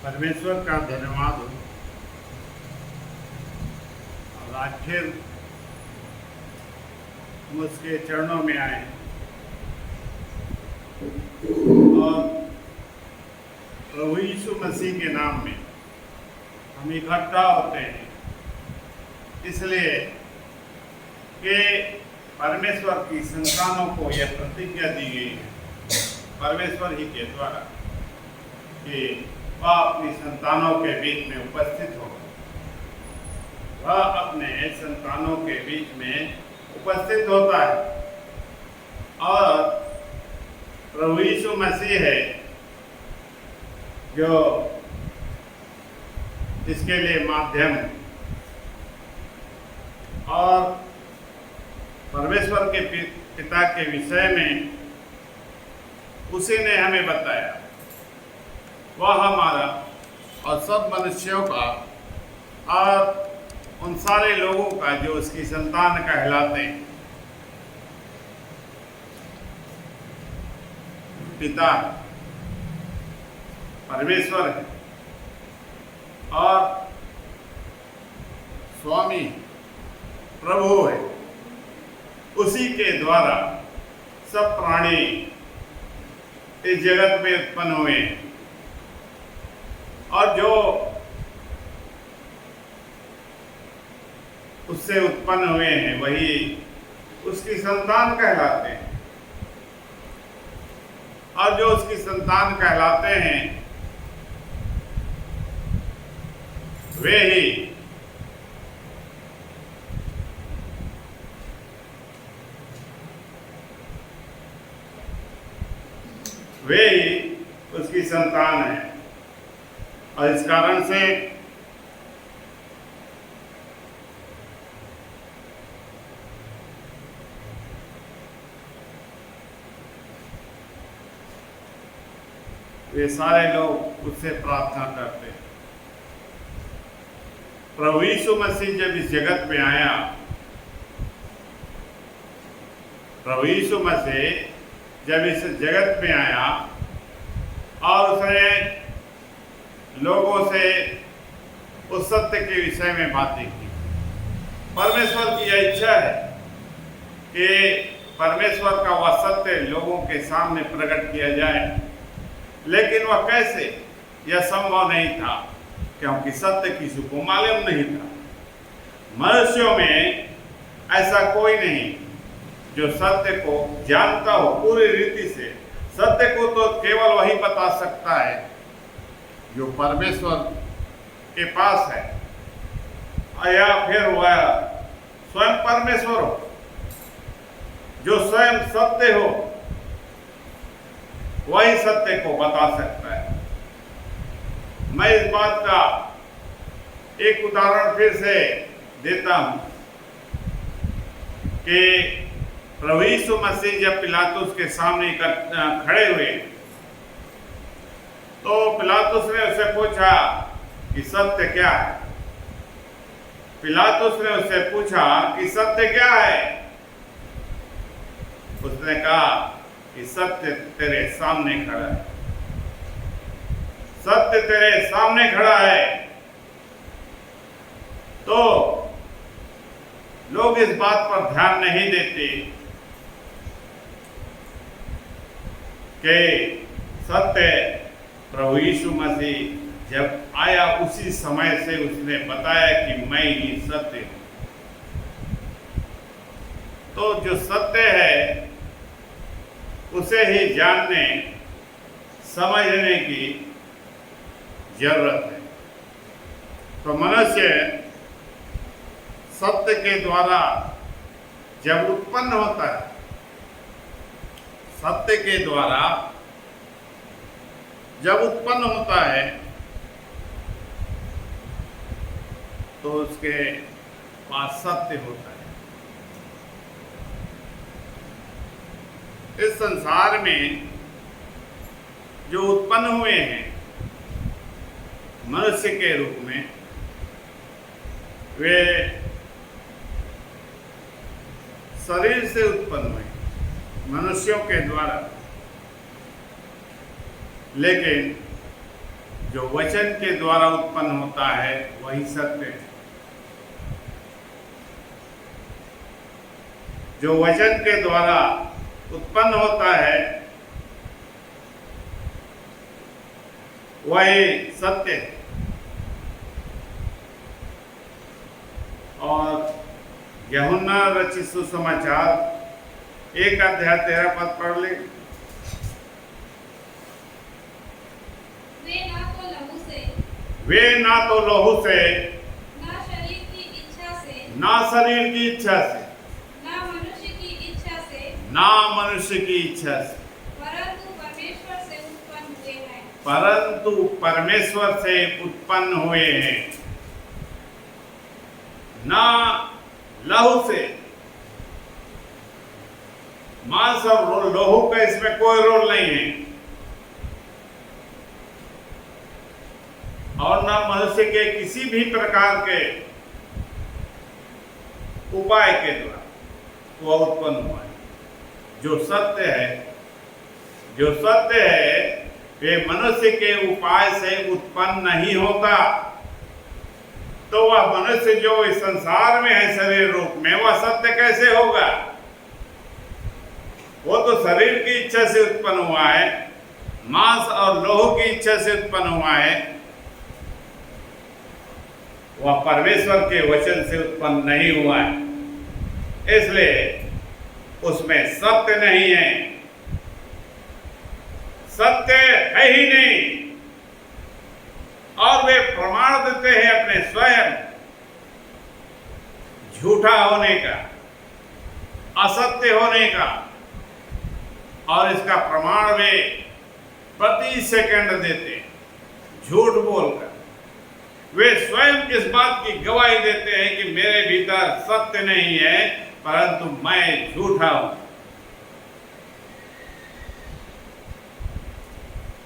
परमेश्वर का धन्यवाद हो। और आज फिर हम उसके चरणों में आए और प्रभु यीशु मसीह के नाम में हम इकट्ठा होते हैं, इसलिए कि परमेश्वर की संतानों को यह प्रतिज्ञा दी गई है परमेश्वर ही के द्वारा कि वह अपनी संतानों के बीच में उपस्थित होगा। वह अपने संतानों के बीच में उपस्थित होता है और प्रभु यीशु मसीह है जो इसके लिए माध्यम है। और परमेश्वर के पिता के विषय में उसी ने हमें बताया। वह हमारा और सब मनुष्यों का और उन सारे लोगों का जो उसकी संतान कहलाते हैं, पिता परमेश्वर है और स्वामी प्रभु है। उसी के द्वारा सब प्राणी इस जगत में उत्पन्न हुए हैं और जो उससे उत्पन्न हुए हैं वही उसकी संतान कहलाते हैं। और जो उसकी संतान कहलाते हैं वे ही उसकी संतान है। और इस कारण से वे सारे लोग उससे प्रार्थना करते हैं। प्रभु यीशु मसीह जब इस जगत में आया, प्रभु यीशु मसीह जब इस जगत में आया और उसने लोगों से उस सत्य के विषय में बातें की। परमेश्वर की यह इच्छा है कि परमेश्वर का वह सत्य लोगों के सामने प्रकट किया जाए, लेकिन वह कैसे, यह संभव नहीं था क्योंकि सत्य किसी को मालूम नहीं था। मनुष्यों में ऐसा कोई नहीं जो सत्य को जानता हो पूरी रीति से। सत्य को तो केवल वही बता सकता है जो परमेश्वर के पास है, या फिर वह स्वयं परमेश्वर हो जो स्वयं सत्य हो, वही सत्य को बता सकता है। मैं इस बात का एक उदाहरण फिर से देता हूं कि प्रभु यीशु मसीह जब पिलातुस के सामने खड़े हुए तो पिलातुस ने उससे पूछा कि सत्य क्या है। पिलातुस ने उससे पूछा कि सत्य क्या है। उसने कहा कि सत्य तेरे सामने खड़ा है। सत्य तेरे सामने खड़ा है। तो लोग इस बात पर ध्यान नहीं देते कि सत्य प्रभु यीशु मसीह जब आया उसी समय से उसने बताया कि मैं ही सत्य हूं। तो जो सत्य है उसे ही जानने समझने की जरूरत है। तो मनुष्य सत्य के द्वारा जब उत्पन्न होता है, सत्य के द्वारा जब उत्पन्न होता है तो उसके पास सत्य होता है। इस संसार में जो उत्पन्न हुए हैं मनुष्य के रूप में, वे शरीर से उत्पन्न हुए मनुष्यों के द्वारा, लेकिन जो वचन के द्वारा उत्पन्न होता है वही सत्य है। जो वचन के द्वारा उत्पन्न होता है वही सत्य है। और यूहन्ना रचित सुसमाचार 1 अध्याय 13 पद पढ़ ले। वे ना तो लहू से, ना शरीर की इच्छा से, ना शरीर की इच्छा से, ना मनुष्य की इच्छा से, ना मनुष्य की इच्छा से, परंतु परमेश्वर से उत्पन्न हुए हैं। परंतु परमेश्वर से उत्पन्न हुए हैं। ना लहू से, मांस और लहू का इसमें कोई रोल नहीं है, और ना मनुष्य के किसी भी प्रकार के उपाय के द्वारा वह उत्पन्न हुआ है। जो सत्य है, जो सत्य है वे मनुष्य के उपाय से उत्पन्न नहीं होता। तो वह मनुष्य जो इस संसार में है शरीर रूप में, वह सत्य कैसे होगा? वो तो शरीर की इच्छा से उत्पन्न हुआ है, मांस और लोह की इच्छा से उत्पन्न हुआ है। वह परमेश्वर के वचन से उत्पन्न नहीं हुआ है, इसलिए उसमें सत्य नहीं है, सत्य है ही नहीं। और वे प्रमाण देते हैं अपने स्वयं झूठा होने का, असत्य होने का, और इसका प्रमाण वे प्रति सेकंड देते हैं झूठ बोलकर। वे स्वयं इस बात की गवाही देते हैं कि मेरे भीतर सत्य नहीं है, परंतु मैं झूठा हूं।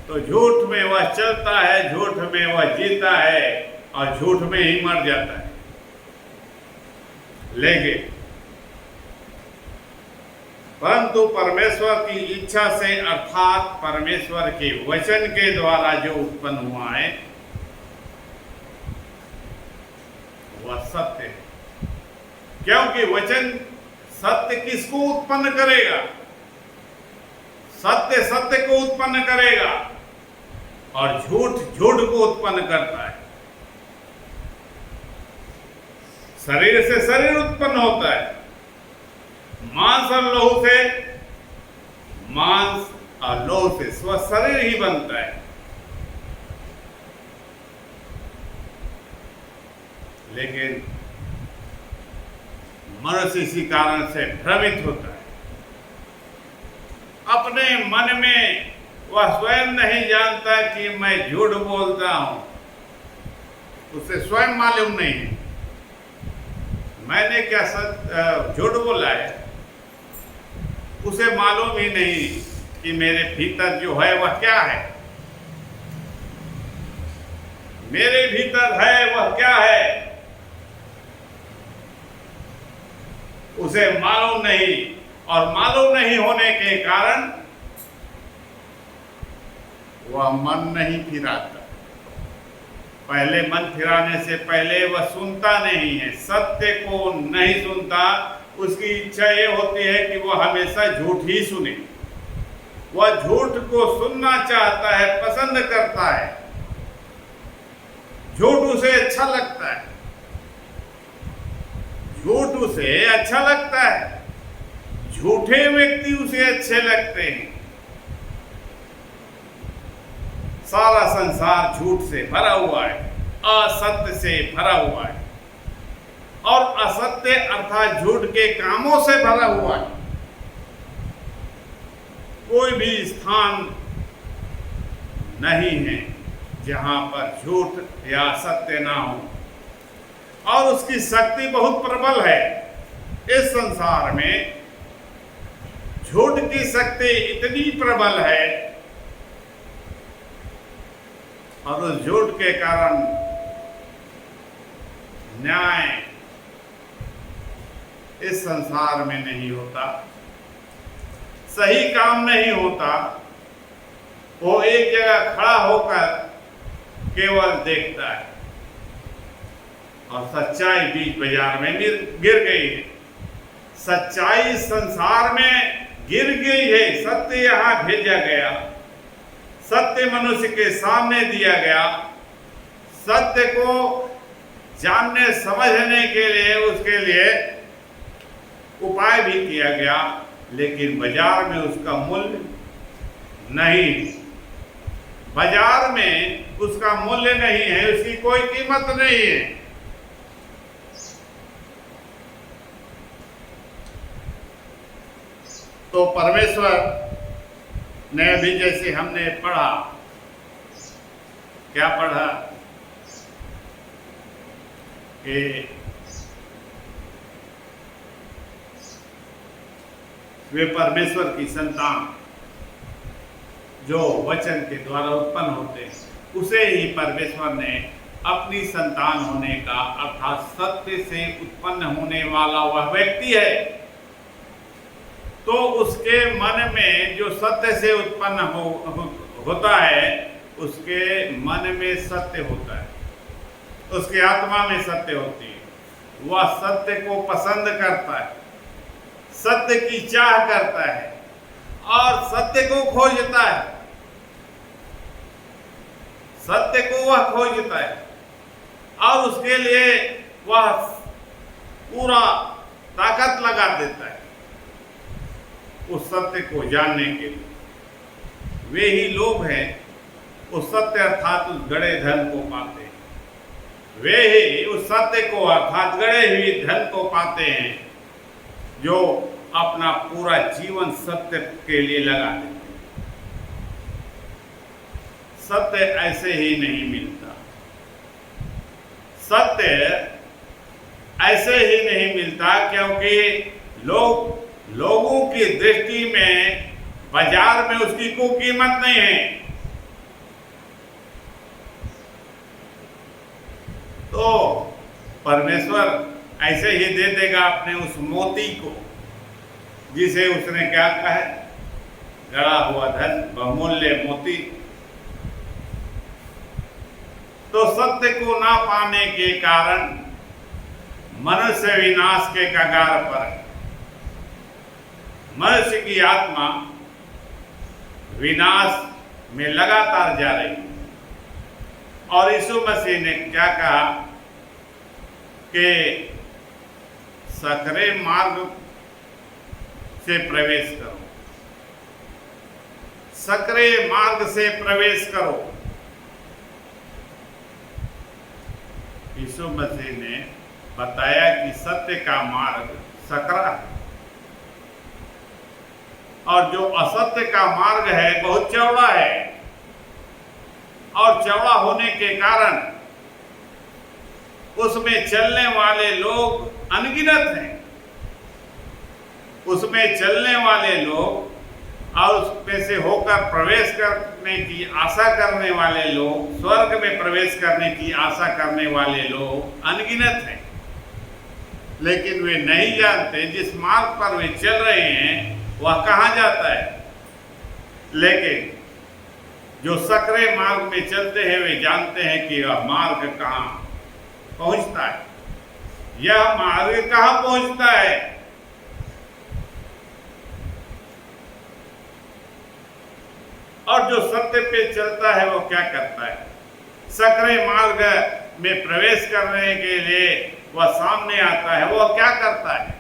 तो झूठ में वह चलता है, झूठ में वह जीता है, और झूठ में ही मर जाता है। लेकिन परंतु परमेश्वर की इच्छा से, अर्थात परमेश्वर के वचन के द्वारा जो उत्पन्न हुआ है वह सत्य है। क्योंकि वचन सत्य किसको उत्पन्न करेगा? सत्य सत्य को उत्पन्न करेगा, और झूठ झूठ को उत्पन्न करता है। शरीर से शरीर उत्पन्न होता है, मांस और लहू से मांस और लहू से स्व शरीर ही बनता है। लेकिन मनुष्य इसी कारण से भ्रमित होता है। अपने मन में वह स्वयं नहीं जानता कि मैं झूठ बोलता हूं, उसे स्वयं मालूम नहीं है मैंने क्या झूठ बोला है। उसे मालूम ही नहीं कि मेरे भीतर जो है वह क्या है, मेरे भीतर है वह क्या है, उसे मालूम नहीं। और मालूम नहीं होने के कारण वह मन नहीं फिराता। पहले मन फिराने से पहले वह सुनता नहीं है, सत्य को नहीं सुनता। उसकी इच्छा ये होती है कि वह हमेशा झूठ ही सुने। वह झूठ को सुनना चाहता है, पसंद करता है, झूठ उसे अच्छा लगता है, झूठ उसे अच्छा लगता है, झूठे व्यक्ति उसे अच्छे लगते हैं। सारा संसार झूठ से भरा हुआ है, असत्य से भरा हुआ है, और असत्य अर्थात झूठ के कामों से भरा हुआ है। कोई भी स्थान नहीं है जहां पर झूठ या सत्य ना हो, और उसकी शक्ति बहुत प्रबल है। इस संसार में झूठ की शक्ति इतनी प्रबल है, और उस झूठ के कारण न्याय इस संसार में नहीं होता, सही काम नहीं होता। वो एक जगह खड़ा होकर केवल देखता है और सच्चाई बीच बाजार में गिर गई है। सच्चाई संसार में गिर गई है। सत्य यहां भेजा गया, सत्य मनुष्य के सामने दिया गया, सत्य को जानने समझने के लिए उसके लिए उपाय भी किया गया, लेकिन बाजार में उसका मूल्य नहीं। बाजार में उसका मूल्य नहीं है, उसकी कोई कीमत नहीं है। तो परमेश्वर ने अभी जैसे हमने पढ़ा, क्या पढ़ा कि वे परमेश्वर की संतान जो वचन के द्वारा उत्पन्न होते हैं, उसे ही परमेश्वर ने अपनी संतान होने का अर्थात सत्य से उत्पन्न होने वाला वह व्यक्ति है, तो उसके मन में जो सत्य से उत्पन्न होता है, उसके मन में सत्य होता है, उसके आत्मा में सत्य होती है। वह सत्य को पसंद करता है, सत्य की चाह करता है और सत्य को खोजता है। सत्य को वह खोजता है और उसके लिए वह पूरा ताकत लगा देता है उस सत्य को जानने के लिए। वे ही लोग हैं उस सत्य अर्थात उस गड़े धन को पाते हैं। वे ही उस सत्य को अर्थात गड़े हुए धन को पाते हैं जो अपना पूरा जीवन सत्य के लिए लगा देते हैं। सत्य ऐसे ही नहीं मिलता, सत्य ऐसे ही नहीं मिलता, क्योंकि लोगों की दृष्टि में बाजार में उसकी कोई कीमत नहीं है। तो परमेश्वर ऐसे ही दे देगा अपने उस मोती को, जिसे उसने क्या कहा है, गड़ा हुआ धन, बहुमूल्य मोती। तो सत्य को ना पाने के कारण मनुष्य विनाश के कगार पर है। मनुष्य की आत्मा विनाश में लगातार जा रही है। और यीशु मसीह ने क्या कहा कि सकरे मार्ग से प्रवेश करो, सकरे मार्ग से प्रवेश करो। यीशु मसीह ने बताया कि सत्य का मार्ग सकरा है और जो असत्य का मार्ग है बहुत चौड़ा है, और चौड़ा होने के कारण उसमें चलने वाले लोग अनगिनत हैं। उसमें चलने वाले लोग और उसमें से होकर प्रवेश करने की आशा करने वाले लोग, स्वर्ग में प्रवेश करने की आशा करने वाले लोग अनगिनत हैं। लेकिन वे नहीं जानते जिस मार्ग पर वे चल रहे हैं वह कहाँ जाता है। लेकिन जो सकरे मार्ग में चलते हैं वे जानते हैं कि यह मार्ग कहाँ पहुंचता है, यह मार्ग कहाँ पहुंचता है। और जो सत्य पे चलता है वो क्या करता है, सकरे मार्ग में प्रवेश करने के लिए वह सामने आता है। वह क्या करता है,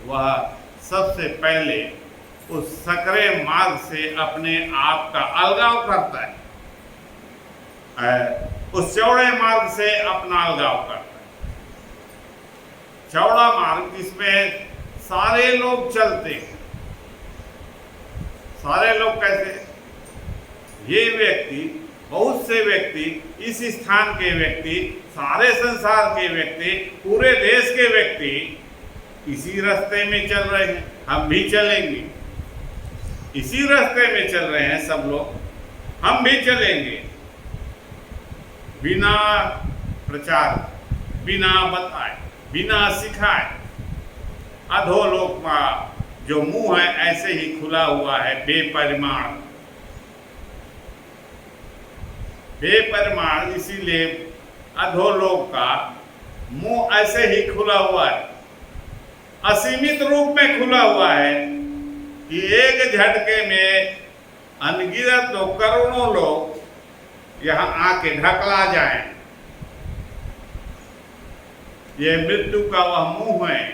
वह सबसे पहले उस सकरे मार्ग से अपने आप का अलगाव करता है, उस चौड़े मार्ग से अपना अलगाव करता है। चौड़ा मार्ग जिसमें सारे लोग चलते हैं। सारे लोग कैसे, ये व्यक्ति, बहुत से व्यक्ति, इस स्थान के व्यक्ति, सारे संसार के व्यक्ति, पूरे देश के व्यक्ति इसी रास्ते में चल रहे हैं। हम भी चलेंगे, इसी रास्ते में चल रहे हैं सब लोग, हम भी चलेंगे। बिना प्रचार, बिना बताए, बिना सिखाए, अधोलोक का जो मुंह है ऐसे ही खुला हुआ है, बेपरिमाण। बेपरिमाण, इसीलिए अधोलोक का मुंह ऐसे ही खुला हुआ है, असीमित रूप में खुला हुआ है कि एक झटके में अनगिनत लोग, करोड़ों लोग यहां आके ढकला जाएं। ये मृत्यु का वह मुंह है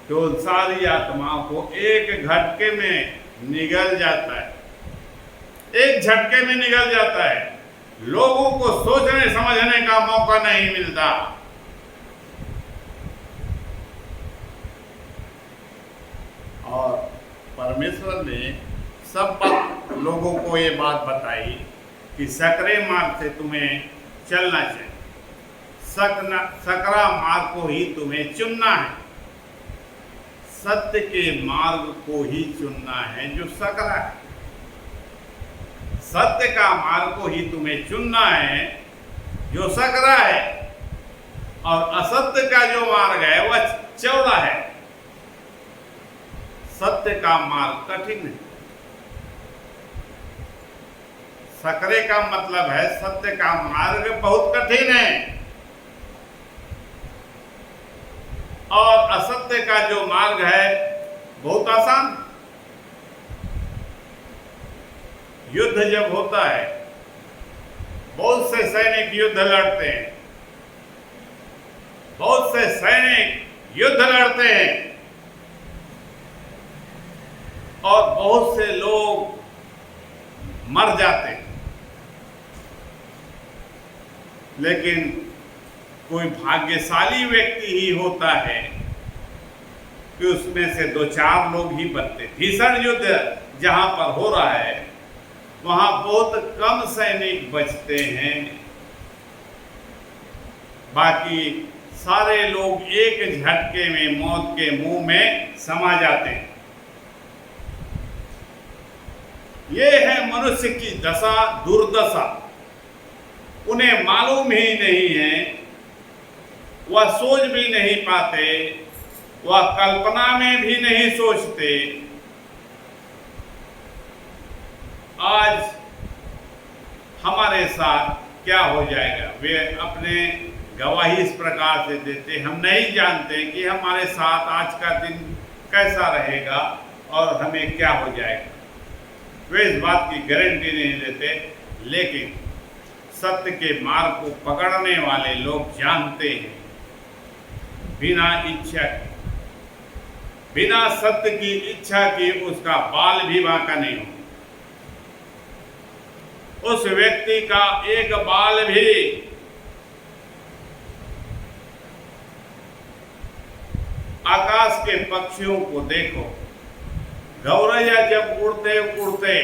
जो सारी आत्माओं को एक झटके में निगल जाता है, एक झटके में निगल जाता है। लोगों को सोचने समझने का मौका नहीं मिलता। और परमेश्वर ने सब लोगों को ये बात बताई कि सकरे मार्ग से तुम्हें चलना चाहिए, सकरा मार्ग को ही तुम्हें चुनना है, सत्य के मार्ग को ही चुनना है जो सकरा है। सत्य का मार्ग को ही तुम्हें चुनना है जो सकरा है, और असत्य का जो मार्ग है वह चौड़ा है। सत्य का मार्ग कठिन है। सकरे का मतलब है सत्य का मार्ग बहुत कठिन है, और असत्य का जो मार्ग है बहुत आसान। युद्ध जब होता है, बहुत से सैनिक युद्ध लड़ते हैं, बहुत से सैनिक युद्ध लड़ते हैं, और बहुत से लोग मर जाते हैं। लेकिन कोई भाग्यशाली व्यक्ति ही होता है कि उसमें से 2-4 लोग ही बचते। भीषण युद्ध जहां पर हो रहा है वहां बहुत कम सैनिक बचते हैं, बाकी सारे लोग एक झटके में मौत के मुंह में समा जाते हैं। ये है मनुष्य की दशा, दुर्दशा। उन्हें मालूम ही नहीं है, वह सोच भी नहीं पाते, वह कल्पना में भी नहीं सोचते। आज हमारे साथ क्या हो जाएगा, वे अपने गवाही इस प्रकार से देते, हम नहीं जानते कि हमारे साथ आज का दिन कैसा रहेगा और हमें क्या हो जाएगा। वे इस बात की गारंटी नहीं देते, लेकिन सत्य के मार्ग को पकड़ने वाले लोग जानते हैं बिना इच्छा के, बिना सत्य की इच्छा के उसका बाल भी बांका नहीं हो। उस व्यक्ति का एक बाल भी आकाश के पक्षियों को देखो, गौरैया जब उड़ते उड़ते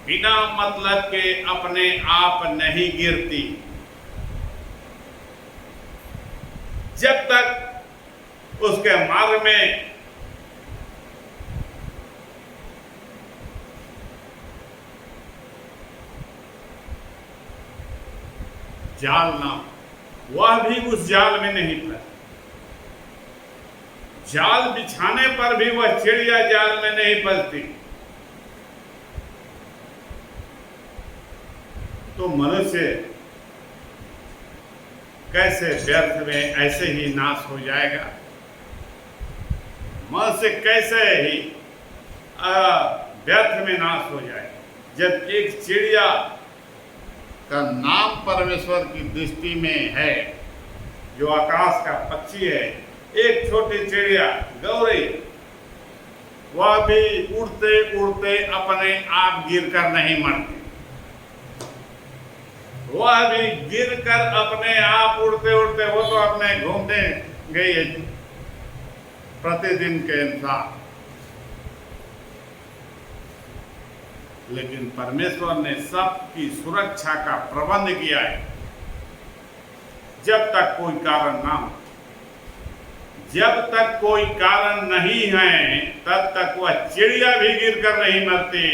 बिना मतलब के अपने आप नहीं गिरती, जब तक उसके मार्ग में जाल ना, वह भी उस जाल में नहीं फंसे। जाल बिछाने पर भी वह चिड़िया जाल में नहीं फंसती। तो मनुष्य कैसे व्यर्थ में ऐसे ही नाश हो जाएगा? मनुष्य कैसे ही व्यर्थ में नाश हो जाएगा, जब एक चिड़िया का नाम परमेश्वर की दृष्टि में है, जो आकाश का पक्षी है, एक छोटी चिड़िया गौरी, वह भी उड़ते उड़ते अपने आप गिरकर नहीं मरती, वह भी गिरकर अपने आप उड़ते उड़ते, वो तो अपने घूमते गई है प्रतिदिन के अनुसार। लेकिन परमेश्वर ने सबकी सुरक्षा का प्रबंध किया है। जब तक कोई कारण ना हो, जब तक कोई कारण नहीं है, तब तक वह चिड़िया भी गिरकर नहीं मरती।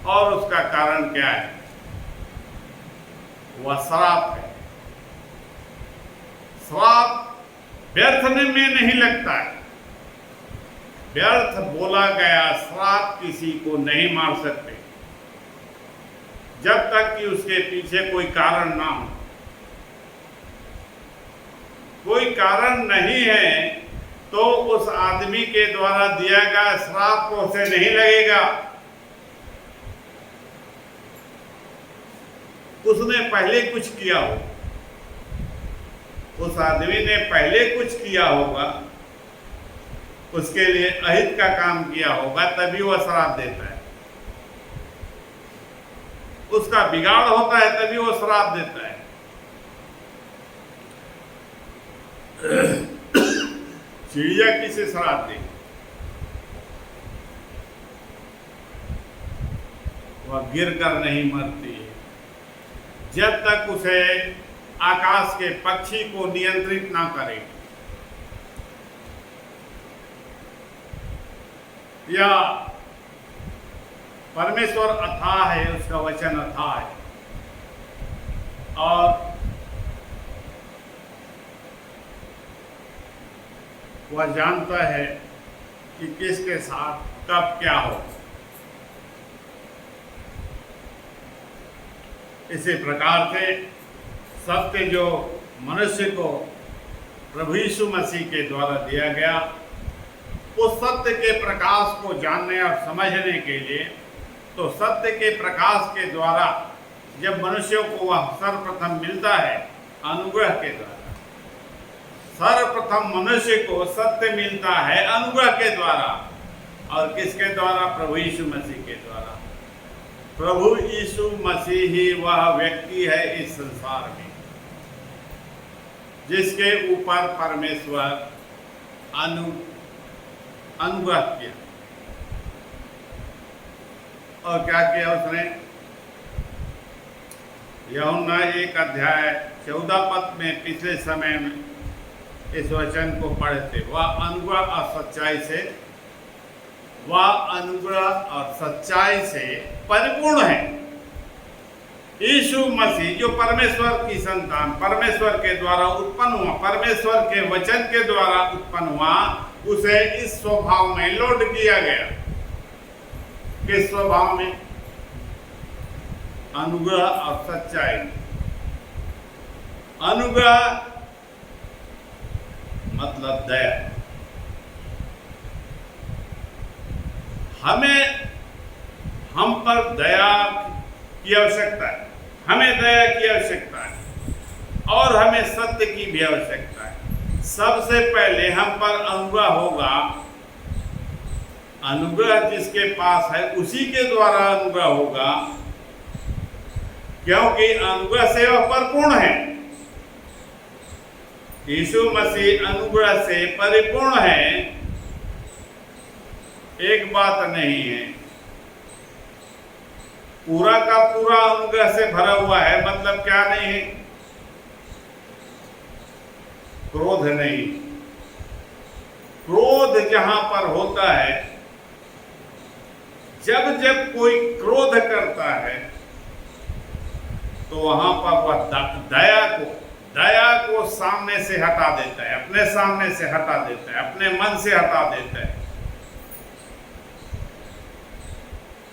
और उसका कारण क्या है? वह श्राप है। श्राप व्यर्थ में नहीं लगता है। व्यर्थ बोला गया श्राप किसी को नहीं मार सकते जब तक कि उसके पीछे कोई कारण ना हो। कोई कारण नहीं है तो उस आदमी के द्वारा दिया गया श्राप को उसे नहीं लगेगा। उसने पहले कुछ किया हो, उस आदमी ने पहले कुछ किया होगा, उसके लिए अहित का काम किया होगा, तभी वह श्राप देता है। उसका बिगाड़ होता है तभी वो श्राप देता है। चिड़िया किसे श्राप देगी? वह गिर कर नहीं मरती है जब तक उसे आकाश के पक्षी को नियंत्रित ना करे, या परमेश्वर अथाह है, उसका वचन अथाह है और वह जानता है कि किसके साथ कब क्या हो। इसी प्रकार से सत्य जो मनुष्य को प्रभु यीशु मसीह के द्वारा दिया गया, उस सत्य के प्रकाश को जानने और समझने के लिए, तो सत्य के प्रकाश के द्वारा जब मनुष्यों को वह सर्वप्रथम मिलता है अनुग्रह के द्वारा, सर्वप्रथम मनुष्य को सत्य मिलता है अनुग्रह के द्वारा। और किसके द्वारा? प्रभु यीशु मसीह के द्वारा। प्रभु यीशु मसीह ही वह व्यक्ति है इस संसार में जिसके ऊपर परमेश्वर अनुग्रह किया। और क्या किया उसने? यूहन्ना 1:14 में पिछले समय में इस वचन को पढ़े थे। वह अनुग्रह और सच्चाई से, वह अनुग्रह और सच्चाई से परिपूर्ण है। यीशु मसीह जो परमेश्वर की संतान, परमेश्वर के द्वारा उत्पन्न हुआ, परमेश्वर के वचन के द्वारा उत्पन्न हुआ, उसे इस स्वभाव में लोड किया गया। किस स्वभाव में? अनुग्रह और सच्चाई। अनुग्रह मतलब दया। हम पर दया की आवश्यकता है, हमें दया की आवश्यकता है और हमें सत्य की भी आवश्यकता है। सबसे पहले हम पर अनुग्रह होगा। अनुग्रह जिसके पास है उसी के द्वारा अनुग्रह होगा, क्योंकि अनुग्रह से वह परिपूर्ण है। यीशु मसीह अनुग्रह से परिपूर्ण है। एक बात नहीं है, पूरा का पूरा अनुग्रह से भरा हुआ है। मतलब क्या नहीं है? क्रोध नहीं। क्रोध जहां पर होता है, जब जब कोई क्रोध करता है तो वहां पर वह दया को सामने से हटा देता है, अपने सामने से हटा देता है, अपने मन से हटा देता है।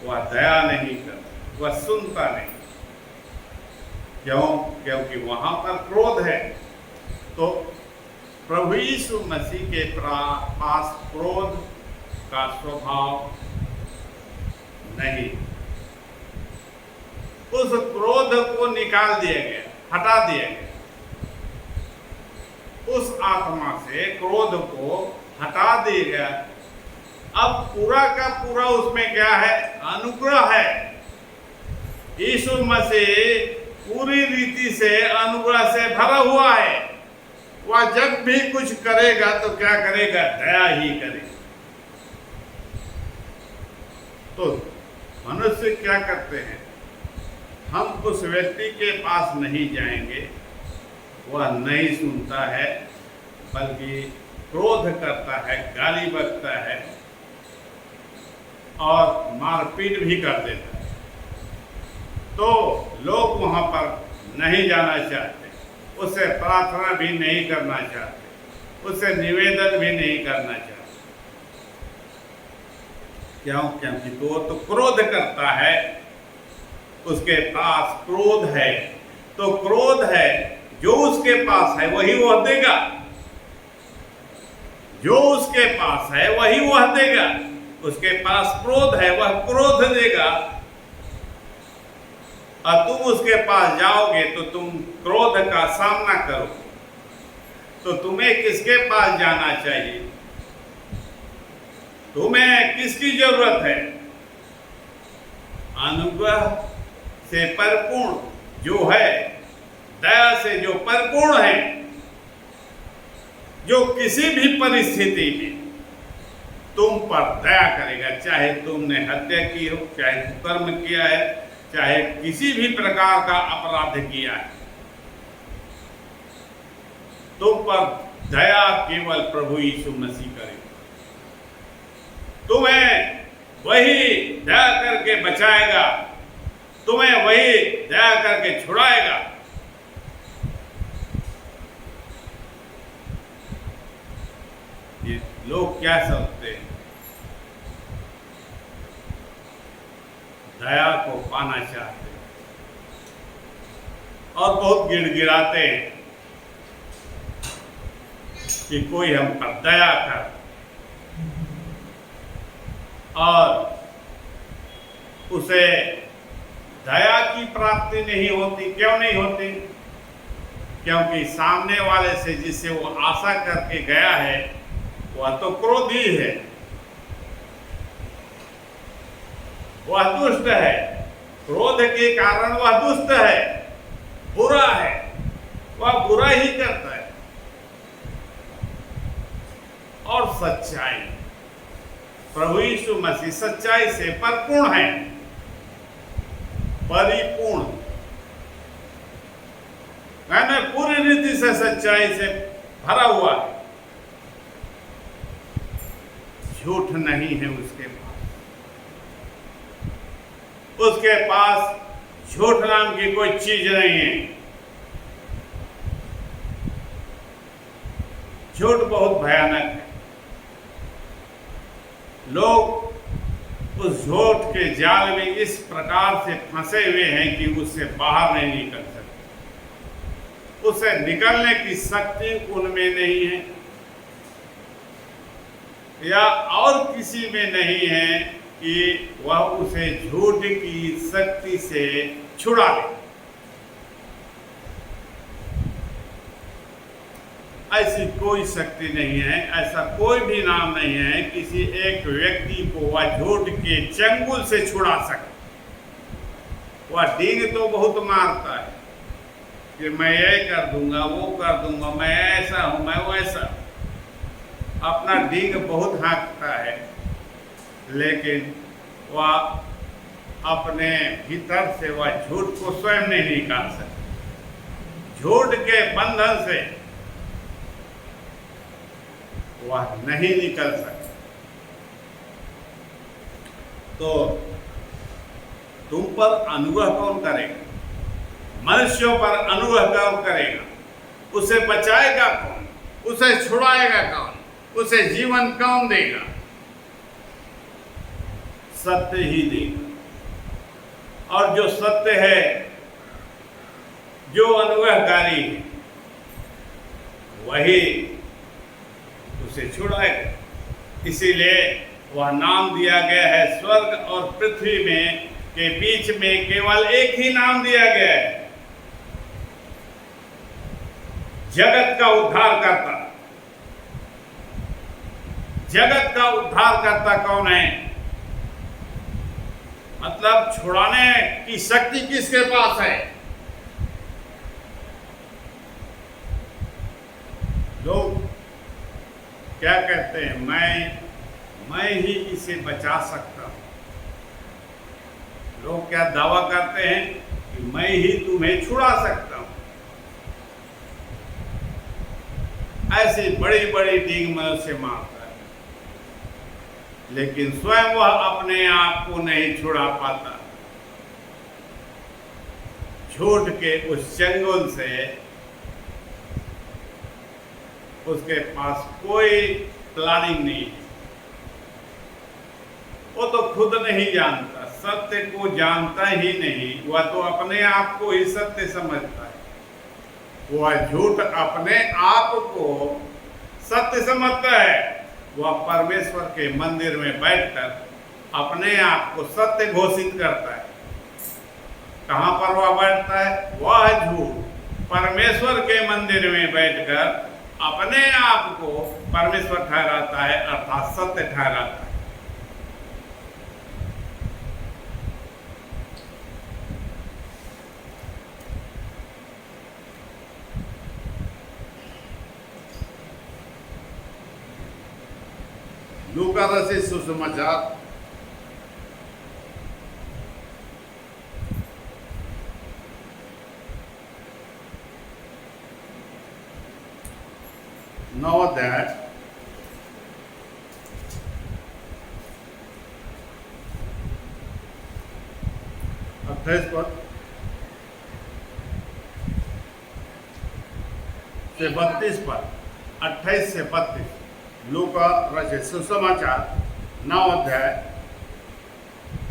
वह दया नहीं करता, वह सुनता नहीं। क्यों? क्योंकि वहां पर क्रोध है। तो प्रभु यीशु मसीह के पास क्रोध का स्वभाव नहीं। उस क्रोध को निकाल दिया गया, हटा दिया गया। उस आत्मा से क्रोध को हटा दिया गया। अब पूरा का पूरा उसमें क्या है? अनुग्रह है। यीशु मसीह पूरी रीति से अनुग्रह से भरा हुआ है। वह जब भी कुछ करेगा तो क्या करेगा? दया ही करेगा। तो मनुष्य क्या करते हैं? हम उस व्यक्ति के पास नहीं जाएंगे, वह नहीं सुनता है, बल्कि क्रोध करता है, गाली बकता है और मारपीट भी कर देता है। तो लोग वहां पर नहीं जाना चाहते, उससे प्रार्थना भी नहीं करना चाहते, उससे निवेदन भी नहीं करना चाहते। क्यों? क्योंकि वो तो क्रोध करता है, उसके पास क्रोध है, तो क्रोध है जो उसके पास है वही वह देगा, जो उसके पास है वही वह देगा। उसके पास क्रोध है, वह क्रोध देगा, और तुम उसके पास जाओगे तो तुम क्रोध का सामना करो। तो तुम्हें किसके पास जाना चाहिए? तुम्हें किसकी जरूरत है? अनुग्रह से परिपूर्ण जो है, दया से जो परिपूर्ण है, जो किसी भी परिस्थिति में तुम पर दया करेगा, चाहे तुमने हत्या की हो, चाहे कुकर्म किया है, चाहे किसी भी प्रकार का अपराध किया है, तुम पर दया केवल प्रभु यीशु मसीह करेगा। तुम्हें वही दया करके बचाएगा, तुम्हें वही दया करके छुड़ाएगा। ये लोग क्या सोचते हैं? दया को पाना चाहते हैं और बहुत गिड़गिड़ाते हैं कि कोई हम पर दया कर, और उसे दया की प्राप्ति नहीं होती। क्यों नहीं होती? क्योंकि सामने वाले से जिससे वो आशा करके गया है वह तो क्रोधी है, वह दुष्ट है, क्रोध के कारण वह दुष्ट है, बुरा है, वह बुरा ही करता है। और सच्चाई, प्रभु यीशु मसीह सच्चाई से परिपूर्ण है, परिपूर्ण, मैंने पूरी रीति से सच्चाई से भरा हुआ है। झूठ नहीं है उसके पास, उसके पास झूठ नाम की कोई चीज नहीं है। झूठ बहुत भयानक है। लोग उस झूठ के जाल में इस प्रकार से फंसे हुए हैं कि उससे बाहर नहीं निकल सकते, उससे निकलने की शक्ति उनमें नहीं है या और किसी में नहीं है कि वह उसे झूठ की शक्ति से छुड़ा ले। ऐसी कोई शक्ति नहीं है, ऐसा कोई भी नाम नहीं है किसी एक व्यक्ति को वह झूठ के चंगुल से छुड़ा सके। वह डींग तो बहुत मारता है कि मैं ये कर दूंगा, वो कर दूंगा, मैं ऐसा हूं, मैं वैसा, अपना डींग बहुत हाँकता है, लेकिन वह अपने भीतर से वह झूठ को स्वयं नहीं निकाल सकता। झूठ के बंधन से वह नहीं निकल सकता। तो तुम पर अनुग्रह कौन करेगा? मनुष्यों पर अनुग्रह कौन करेगा? उसे बचाएगा कौन? उसे छुड़ाएगा कौन? उसे जीवन कौन देगा? सत्य ही देगा। और जो सत्य है, जो अनुग्रहकारी है, वही उसे छुड़ाएगा। इसीलिए वह नाम दिया गया है, स्वर्ग और पृथ्वी में के बीच में केवल एक ही नाम दिया गया है, जगत का उद्धार करता। जगत का उद्धार करता कौन है? मतलब छुड़ाने की शक्ति किसके पास है? लोग क्या कहते हैं? मैं ही इसे बचा सकता हूं। लोग क्या दावा करते हैं कि मैं ही तुम्हें छुड़ा सकता हूं। ऐसी बड़ी बड़ी डींग मनुष्य मारता है, लेकिन स्वयं वह अपने आप को नहीं छुड़ा पाता। झूठ के उस चंगुल से उसके पास कोई प्लानिंग नहीं है, वो तो खुद नहीं जानता, सत्य को जानता ही नहीं, वह तो अपने आप को ही सत्य समझता है। वह झूठ अपने आप को सत्य समझता है। वह परमेश्वर के मंदिर में बैठकर अपने आप को सत्य घोषित करता है। कहां पर वह बैठता है? वह झूठ परमेश्वर के मंदिर में बैठकर अपने आप को परमेश्वर ठहराता है, अर्थात सत्य ठहराता है। लूका रचित सुसमाचार 9 अध्याय 28 पद से 32 पद, 28 से 32। लूका रचित सुसमाचार 9 अध्याय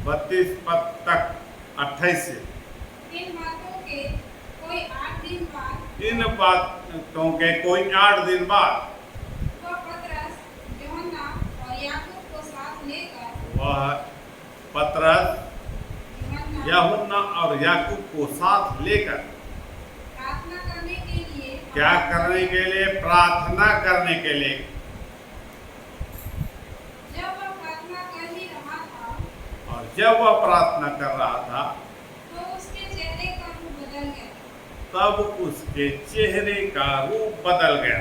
32 पद तक 28 से। इन बातों के कोई 8 दिन बाद इन बातों के कोई 8 दिन बाद वह पतरस, यूहन्ना और याकूब को साथ लेकर वह पतरस, यूहन्ना और याकूब को साथ लेकर प्रार्थना करने के लिए क्या करने के लिए? प्रार्थना करने के लिए। जब वह प्रार्थना कर ही रहा था और जब वह प्रार्थना कर रहा था तो उसके चेहरे का रूप बदल गया। तब उसके चेहरे का रूप बदल गया।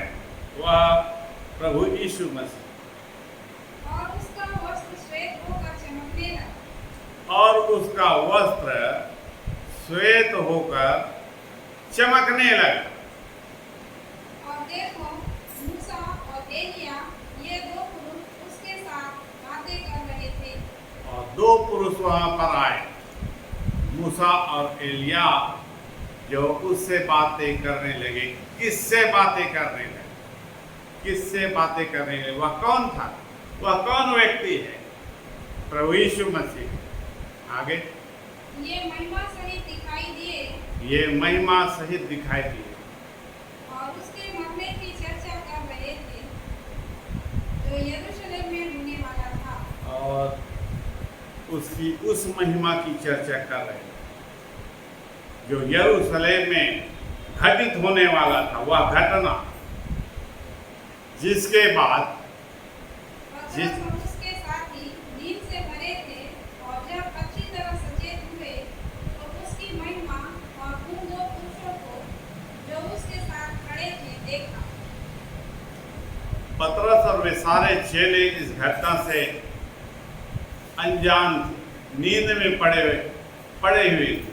वह प्रभु यीशु मसीह। और उसका वस्त्र श्वेत होकर चमकने लगा। और उसका वस्त्र श्वेत होकर चमकने लगा। और देखो, मूसा और एलिया ये 2 पुरुष उसके साथ बातें कर रहे थे। और 2 पुरुष वहां पर आए, मूसा और एलिया, जो उससे बातें करने लगे। किससे बातें करने लगे? किससे बातें करने लगे? वह कौन था? वह कौन व्यक्ति है? प्रभु यीशु मसीह। आगे ये महिमा सहित दिखाई दिए ये महिमा सहित दिखाई दिए और उसके मरने की चर्चा कर रहे थे, जो यरूशलेम में होने वाला था। और उसकी उस महिमा की चर्चा कर रहे थे जो यरूशलेम में घटित होने वाला था। वह घटना जिसके बाद पतरस और उसके साथी नींद से भरे थे और जब अच्छी तरह सचेत हुए तो उसकी महिमा और उन 2 पुरुषों को जो उसके साथ खड़े थे देखा। पतरस और वे सारे चेले इस घटना से अनजान थे, नींद में पड़े हुए थे।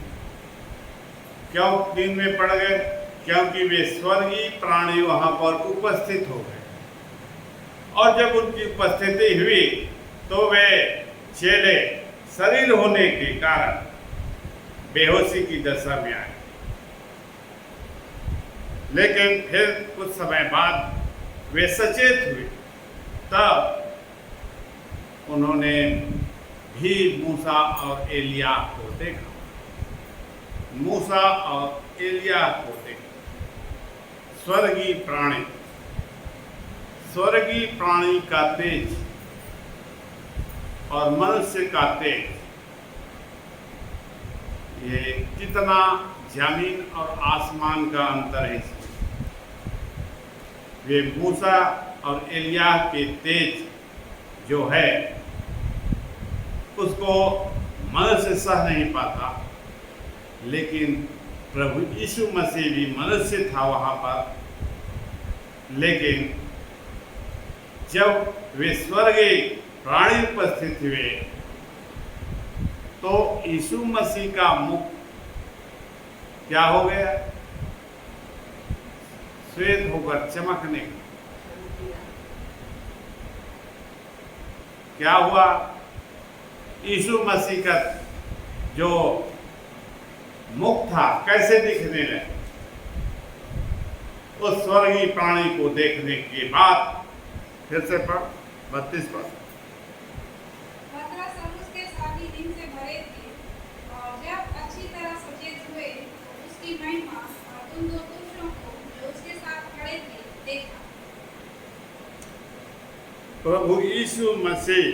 क्यों नींद में पड़ गए? क्योंकि वे स्वर्गीय प्राणी वहां पर उपस्थित हो गए। और जब उनकी उपस्थिति हुई तो वे चेले शरीर होने के कारण बेहोशी की दशा में आए। लेकिन फिर कुछ समय बाद वे सचेत हुए। तब उन्होंने भी मूसा और एलिया को देखा। मूसा और एलिया को देखा। स्वर्गीय प्राणी, स्वर्गीय प्राणी का तेज और मनुष्य का तेज, ये कितना जमीन और आसमान का अंतर है। वे मूसा और एलिया के तेज जो है उसको मनुष्य सह नहीं पाता। लेकिन प्रभु यीशु मसीह भी मनुष्य था वहां पर। लेकिन जब वे स्वर्गीय प्राणी उपस्थित हुए तो यीशु मसीह का मुख क्या हो गया? श्वेत होकर चमकने। क्या हुआ? यीशु मसीह का जो मुख था कैसे दिखने लगा? उस स्वर्गीय प्राणी को देखने के बाद फिर से पढ़ 32 पद। पतरस और उसकी महिमा और उन दो पुरुषों को जो उसके साथ खड़े थे देखा। प्रभु यीशु मसीह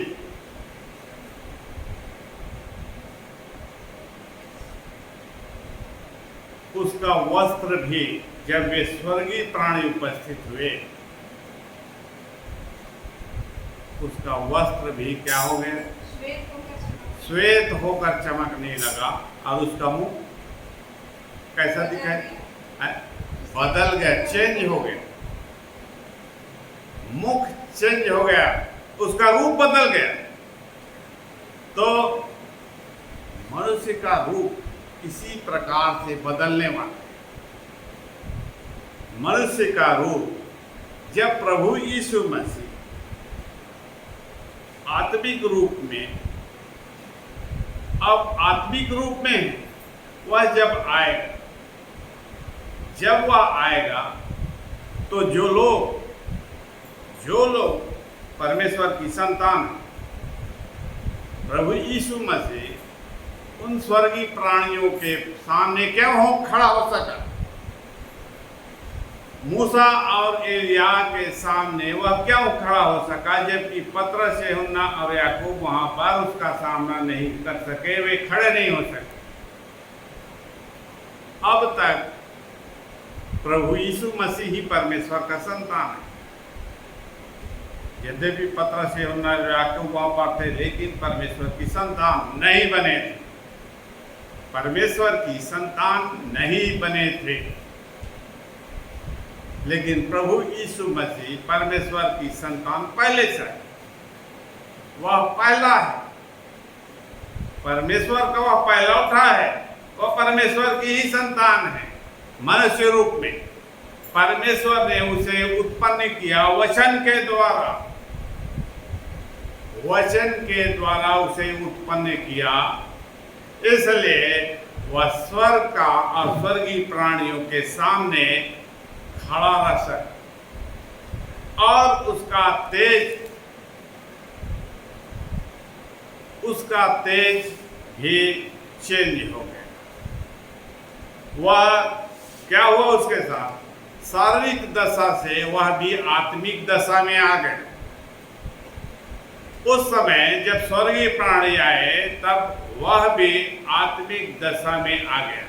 उसका वस्त्र भी जब वे स्वर्गीय प्राणी उपस्थित हुए, उसका वस्त्र भी क्या हो गया? श्वेत होकर चमकने लगा। और उसका मुंह कैसा दिखाई? बदल गया, चेंज हो गया, मुख चेंज हो गया, उसका रूप बदल गया। तो मनुष्य का रूप इसी प्रकार से बदलने वाला। मनुष्य का रूप जब प्रभु यीशु मसीह आत्मिक रूप में, अब आत्मिक रूप में वह जब आएगा तो जो लोग परमेश्वर की संतान, प्रभु यीशु मसीह उन स्वर्गीय प्राणियों के सामने क्या खड़ा हो सका? मूसा और एलिया के सामने वह क्यों खड़ा हो सका, जबकि पतरस, यूहन्ना और याकूब वहां पर उसका सामना नहीं कर सके, वे खड़े नहीं हो सके। अब तक प्रभु यीशु मसीह ही परमेश्वर का संतान है। यद्यपि पतरस, यूहन्ना और याकूब वहां पर थे, लेकिन परमेश्वर की संतान नहीं बने थे। परमेश्वर की संतान नहीं बने थे। लेकिन प्रभु यीशु मसीह परमेश्वर की संतान पहले से है। वह पहला है, परमेश्वर का वह पहला उठा है, वह परमेश्वर की ही संतान है। मनुष्य रूप में परमेश्वर ने उसे उत्पन्न किया वचन के द्वारा, वचन के द्वारा उसे उत्पन्न किया। इसलिए वह स्वर्ग का और स्वर्गीय प्राणियों के सामने खड़ा रह सका और उसका तेज भी चेंज हो गया। वह क्या हुआ उसके साथ? शारीरिक दशा से वह भी आत्मिक दशा में आ गए। उस समय जब स्वर्गीय प्राणी आए तब वह भी आत्मिक दशा में आ गया।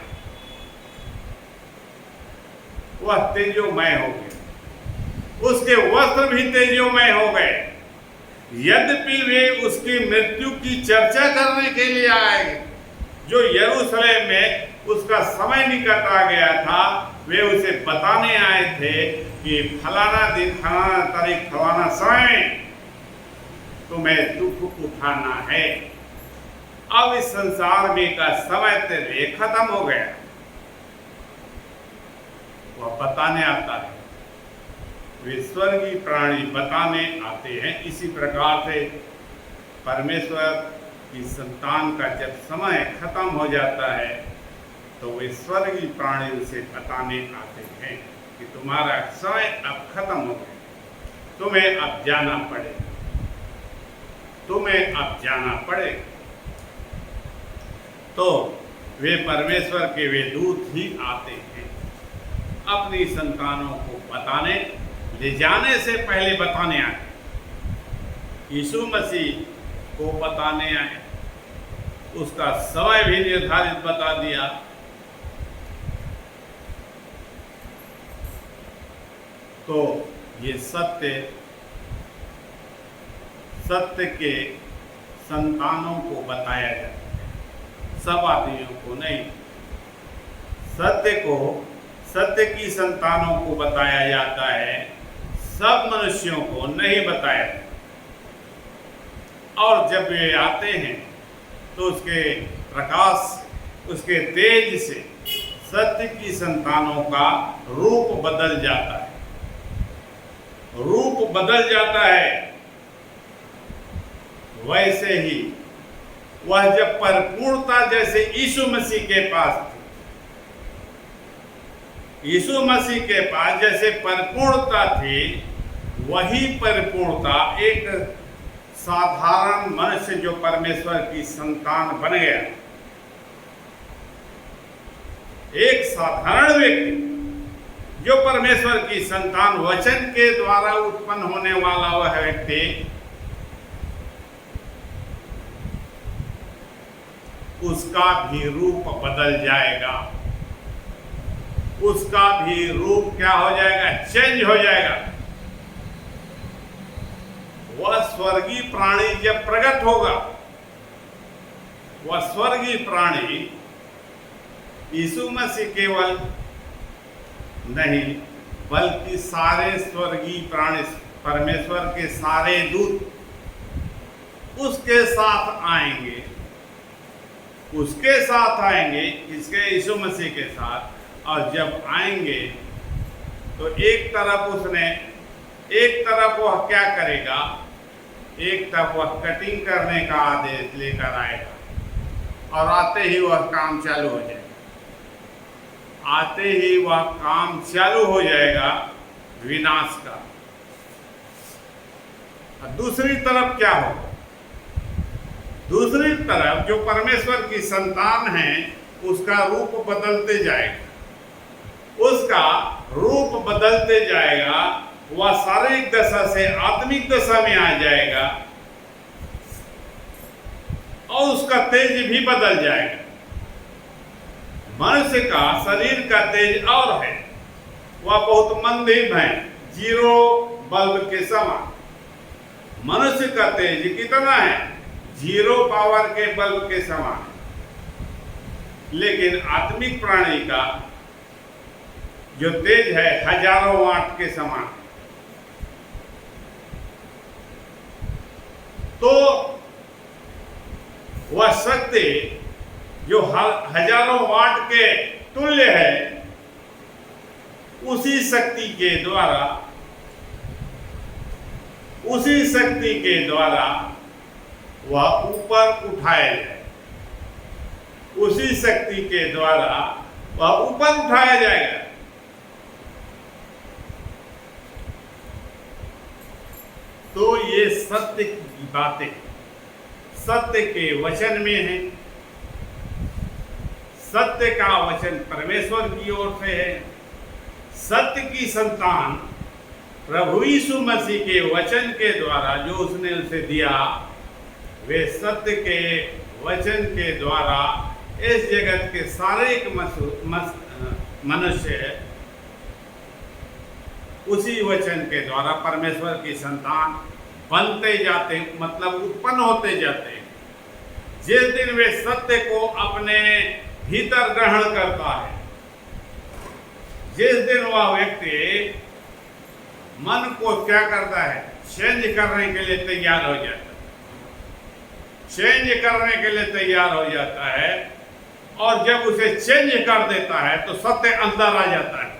वह तेजोमय हो गया, उसके वस्त्र भी तेजोमय हो गए। यद्यपि वे उसकी मृत्यु की चर्चा करने के लिए आए, जो यरूशलेम में उसका समय निकट आ गया था, वे उसे बताने आए थे कि फलाना दिन, फलाना तारीख, फलाना समय तुम्हें दुख उठाना है। अब इस संसार में का समय तेरे खत्म हो गया। वह बताने आता है, वे स्वर्गीय प्राणी बताने आते हैं। इसी प्रकार से परमेश्वर की संतान का जब समय खत्म हो जाता है तो वे स्वर्गीय प्राणी उसे बताने आते हैं कि तुम्हारा समय अब खत्म हो गया, तुम्हें अब जाना पड़ेगा, तुम्हें अब जाना पड़ेगा। तो वे परमेश्वर के वे दूत ही आते हैं अपनी संतानों को बताने, ले जाने से पहले बताने आए। यीशु मसीह को बताने आए, उसका समय भी निर्धारित बता दिया। तो ये सत्य के संतानों को बताया जाता है, सब आदमियों को नहीं। सत्य की संतानों को बताया जाता है, सब मनुष्यों को नहीं बताया जाता। और जब वे आते हैं तो उसके प्रकाश, उसके तेज से सत्य की संतानों का रूप बदल जाता है, रूप बदल जाता है। वैसे ही वह जब परिपूर्णता जैसे यीशु मसीह के पास थी, यीशु मसीह के पास जैसे परिपूर्णता थी, वही परिपूर्णता एक साधारण मनुष्य जो परमेश्वर की संतान बन गया, एक साधारण व्यक्ति जो परमेश्वर की संतान वचन के द्वारा उत्पन्न होने वाला वह व्यक्ति उसका भी रूप बदल जाएगा, उसका भी रूप क्या हो जाएगा, चेंज हो जाएगा। वह स्वर्गीय प्राणी जब प्रकट होगा, वह स्वर्गीय प्राणी यीशु मसीह केवल नहीं बल्कि सारे स्वर्गीय प्राणी, परमेश्वर के सारे दूत उसके साथ आएंगे, उसके साथ आएंगे, इसके यीशु मसीह के साथ। और जब आएंगे तो एक तरफ वह क्या करेगा, एक तरफ वह कटिंग करने का आदेश लेकर आएगा और आते ही वह काम चालू हो जाएगा, आते ही वह काम चालू हो जाएगा विनाश का। और दूसरी तरफ क्या होगा, दूसरी तरफ जो परमेश्वर की संतान है उसका रूप बदलते जाएगा, उसका रूप बदलते जाएगा, वह शारीरिक दशा से आत्मिक दशा में आ जाएगा और उसका तेज भी बदल जाएगा। मनुष्य का शरीर का तेज और है, वह बहुत मंदीन है, 0 बल्ब के समान। मनुष्य का तेज कितना है, 0 पावर के बल्ब के समान। लेकिन आत्मिक प्राणी का जो तेज है हजारों वाट के समान। तो वह शक्ति जो हजारों वाट के तुल्य है, उसी शक्ति के द्वारा वह ऊपर उठाया जाए, उसी शक्ति के द्वारा वह ऊपर उठाया जाएगा। तो ये सत्य की बातें सत्य के वचन में है, सत्य का वचन परमेश्वर की ओर से है। सत्य की संतान प्रभु यीशु मसीह के वचन के द्वारा जो उसने उसे दिया, वे सत्य के वचन के द्वारा इस जगत के सारे मनुष्य उसी वचन के द्वारा परमेश्वर की संतान बनते जाते, मतलब उत्पन्न होते जाते हैं। जिस दिन वे सत्य को अपने भीतर ग्रहण करता है, जिस दिन वह व्यक्ति मन को क्या करता है, चेंज करने के लिए तैयार हो जाता है, चेंज करने के लिए तैयार हो जाता है, और जब उसे चेंज कर देता है तो सत्य अंदर आ जाता है,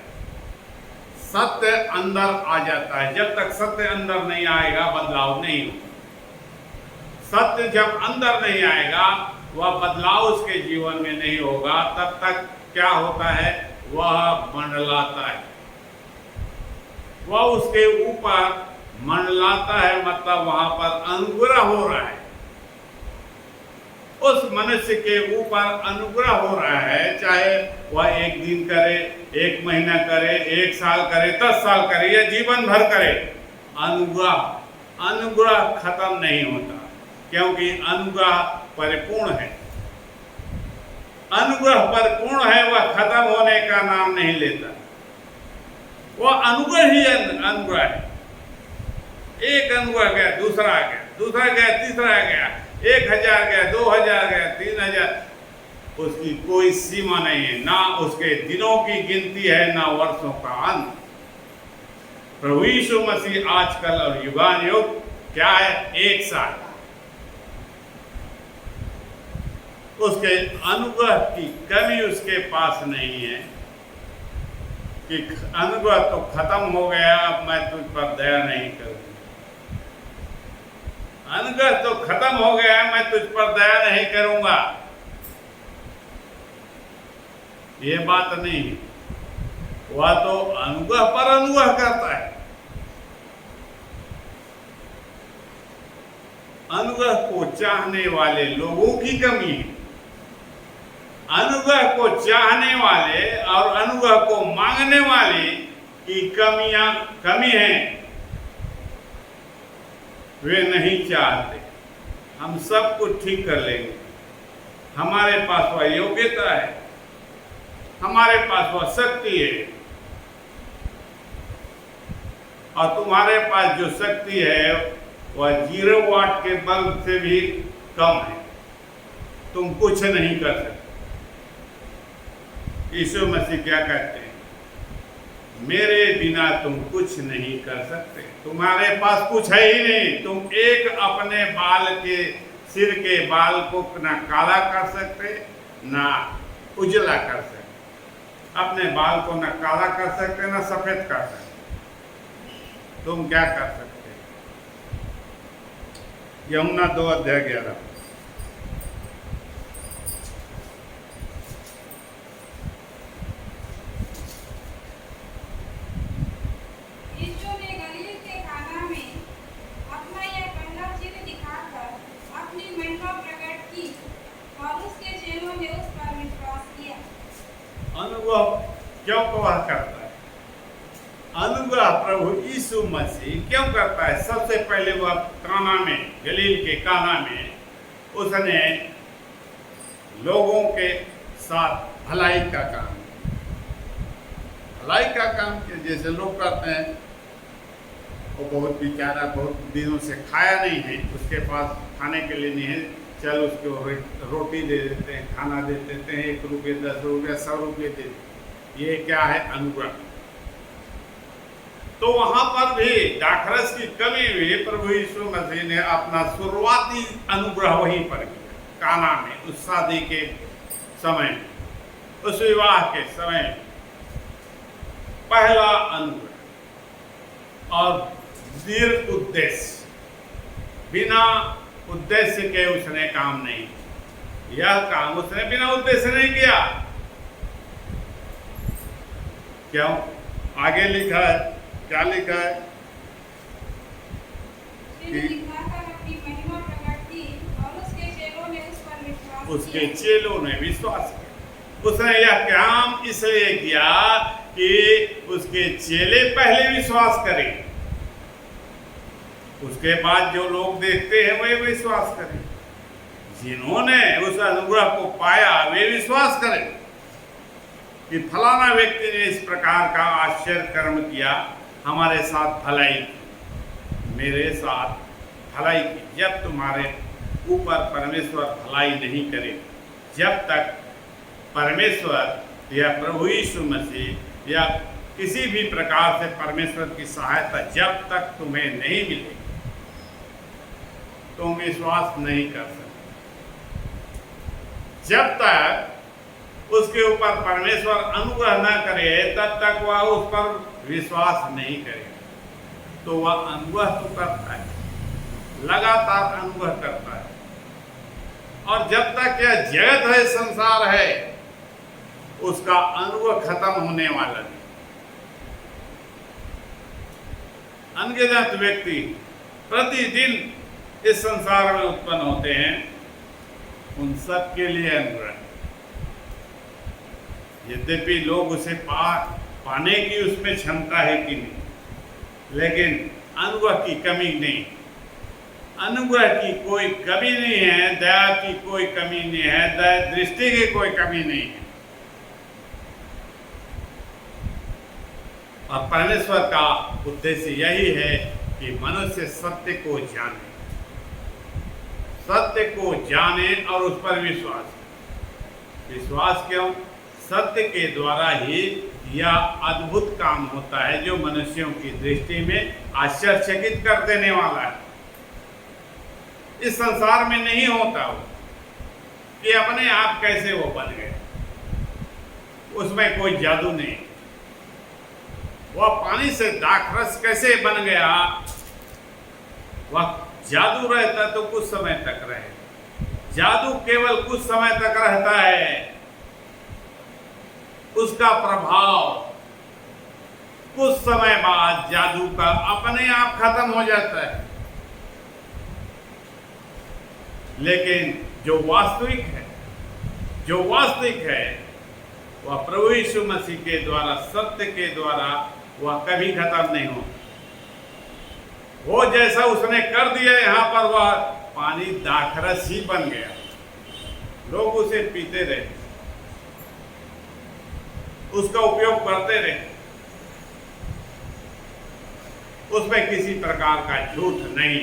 सत्य अंदर आ जाता है। जब तक सत्य अंदर नहीं आएगा बदलाव नहीं होगा। सत्य जब अंदर नहीं आएगा, वह बदलाव उसके जीवन में नहीं होगा, तब तक क्या होता है, वह मंडलाता है, वह उसके ऊपर मंडलाता है, मतलब वहां पर अनुग्रह हो रहा है, उस मनुष्य के ऊपर अनुग्रह हो रहा है। चाहे वह 1 दिन करे, 1 महीना करे, 1 साल करे, 10 साल करे या जीवन भर करे, अनुग्रह खत्म नहीं होता, क्योंकि अनुग्रह परिपूर्ण है। अनुग्रह परिपूर्ण है, वह खत्म होने का नाम नहीं लेता, वह अनुग्रह ही अनुग्रह है। एक अनुग्रह गया, दूसरा आ गया, दूसरा गया, तीसरा आ गया, 1000 गया, 2000 गया, 3000, उसकी कोई सीमा नहीं है, ना उसके दिनों की गिनती है, ना वर्षों का अंत। प्रभु यीशु मसीह आजकल और युगान युग क्या है, एक साथ। उसके अनुग्रह की कमी उसके पास नहीं है कि अनुग्रह तो खत्म हो गया, अब मैं तुझ पर दया नहीं करूंगा। अनुग्रह तो खत्म हो गया, मैं तुझ पर दया नहीं करूंगा, ये बात नहीं है। वह तो अनुग्रह पर अनुग्रह करता है। अनुग्रह को चाहने वाले लोगों की कमी है, अनुग्रह अनुग्रह को चाहने वाले और अनुग्रह को मांगने वाले की कमी है, वे नहीं चाहते हम सब कुछ ठीक कर लेंगे, हमारे पास वह योग्यता है, हमारे पास वह शक्ति है। और तुम्हारे पास जो शक्ति है वह 0 वाट के बल्ब से भी कम है, तुम कुछ नहीं कर सकते। यीशु मसीह क्या कहते हैं? मेरे बिना तुम कुछ नहीं कर सकते। तुम्हारे पास कुछ है ही नहीं। तुम एक अपने बाल के सिर के बाल को ना काला कर सकते ना उजला कर सकते। अपने बाल को ना काला कर सकते ना सफेद कर सकते। तुम क्या कर सकते? यूहन्ना 2:11। अनुग्रह क्यों वह करता है? अनुग्रह प्रभु यीशु मसीह क्यों करता है? सबसे पहले वह काना में, गलील के काना में उसने लोगों के साथ भलाई का काम किया। जैसे लोग करते हैं, वो बहुत बेचारा बहुत दिनों से खाया नहीं है, उसके पास खाने के लिए नहीं है, चल उसको रोटी दे देते हैं, खाना दे देते हैं, 1 रुपये 10 रुपये 100 रुपये दे देते। ये क्या है? अनुग्रह। तो वहां पर भी दाखरस की कमी हुई। प्रभु यीशु मसीह ने अपना शुरुआती अनुग्रह वहीं पर किया, काना में, उस शादी के समय, उस विवाह के समय, पहला अनुग्रह। और दीर्घ उद्देश्य, बिना उद्देश्य के उसने काम नहीं किया। यह काम उसने बिना उद्देश्य नहीं किया। क्यों? आगे लिखा है, क्या लिखा है? उसके चेलों ने विश्वास किया। उसने यह काम इसलिए किया कि उसके चेले पहले विश्वास करें, उसके बाद जो लोग देखते हैं वे विश्वास करें। जिन्होंने उस अनुग्रह को पाया वे विश्वास करें कि फलाना व्यक्ति ने इस प्रकार का आश्चर्य कर्म किया, हमारे साथ भलाई की, मेरे साथ भलाई की। जब तुम्हारे ऊपर परमेश्वर भलाई नहीं करे, जब तक परमेश्वर या प्रभु यीशु मसीह या किसी भी प्रकार से परमेश्वर की सहायता जब तक तुम्हें नहीं मिलेगी, तुम विश्वास नहीं कर सकते। जब तक उसके ऊपर परमेश्वर अनुग्रह न करे तब तक वह उस पर विश्वास नहीं करेगा। तो वह अनुग्रह तो करता है, लगातार अनुग्रह करता है। और जब तक यह जगत है, संसार है, उसका अनुग्रह खत्म होने वाला नहीं। अनगिनत व्यक्ति प्रतिदिन इस संसार में उत्पन्न होते हैं, उन सब के लिए अनुग्रह। यद्यपि लोग उसे पाने की उसमें क्षमता है कि नहीं, लेकिन अनुग्रह की कमी नहीं। अनुग्रह की कोई कमी नहीं है, दया की कोई कमी नहीं है, दया दृष्टि की कोई कमी नहीं है। और परमेश्वर का उद्देश्य यही है कि मनुष्य सत्य को जाने, सत्य को जाने और उस पर विश्वास क्यों? सत्य के द्वारा ही यह अद्भुत काम होता है जो मनुष्यों की दृष्टि में आश्चर्यचकित कर देने वाला है। इस संसार में नहीं होता वो कि अपने आप कैसे वो बन गए, उसमें कोई जादू नहीं। वह पानी से दाखरस कैसे बन गया, वह जादू रहता तो कुछ समय तक रहे। जादू केवल कुछ समय तक रहता है, उसका प्रभाव कुछ समय बाद जादू का अपने आप खत्म हो जाता है। लेकिन जो वास्तविक है, जो वास्तविक है वह प्रभु यीशु मसीह के द्वारा, सत्य के द्वारा वह कभी खत्म नहीं हो। वो जैसा उसने कर दिया यहाँ पर, वह पानी दाखरस ही बन गया। लोग उसे पीते रहे, उसका उपयोग करते रहे, उसमें किसी प्रकार का झूठ नहीं।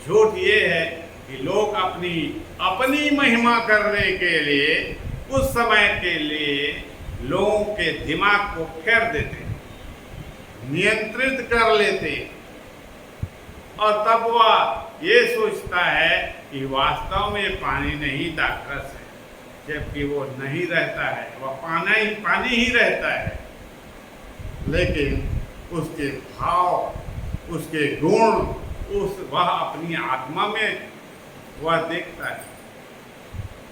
झूठ ये है कि लोग अपनी महिमा करने के लिए, कुछ समय के लिए लोगों के दिमाग को फेर देते, नियंत्रित कर लेते, और तब वह ये सोचता है कि वास्तव में पानी नहीं दाखरस है, जबकि वो नहीं रहता है, वह पानी ही रहता है। लेकिन उसके भाव, उसके गुण, वह अपनी आत्मा में वह देखता है।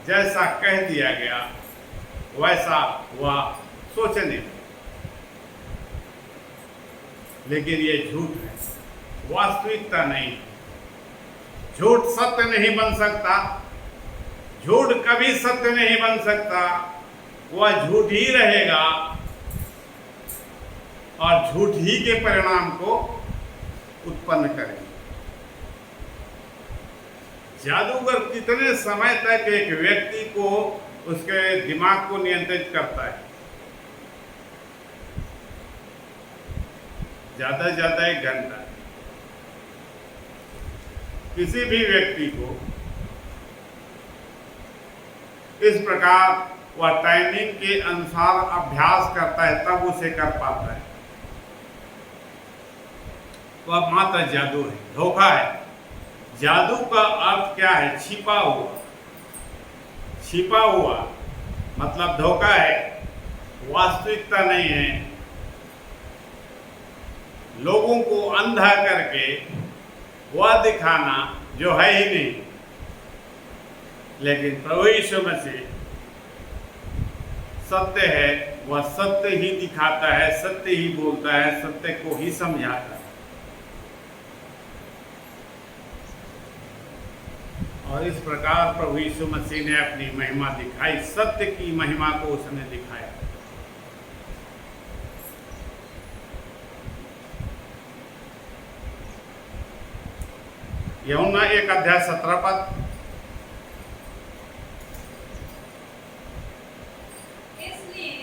जैसा कह दिया गया वैसा वह सोचने, लेकिन ये झूठ है, वास्तविकता नहीं। झूठ सत्य नहीं बन सकता, झूठ कभी सत्य नहीं बन सकता, वह झूठ ही रहेगा और झूठ ही के परिणाम को उत्पन्न करेगा। जादूगर कितने समय तक एक व्यक्ति को, उसके दिमाग को नियंत्रित करता है? ज्यादा से ज्यादा 1 घंटा। किसी भी व्यक्ति को इस प्रकार वह टाइमिंग के अनुसार अभ्यास करता है, तब उसे कर पाता है। वह मात्र जादू है, धोखा है। जादू का अर्थ क्या है? छिपा हुआ। छिपा हुआ मतलब धोखा है, वास्तविकता नहीं है। लोगों को अंधा करके वह दिखाना जो है ही नहीं। लेकिन प्रभु यीशु मसीह सत्य है, वह सत्य ही दिखाता है, सत्य ही बोलता है, सत्य को ही समझाता है। और इस प्रकार प्रभु यीशु मसीह ने अपनी महिमा दिखाई, सत्य की महिमा को उसने दिखाया। यूहन्ना 1:17 इसलिए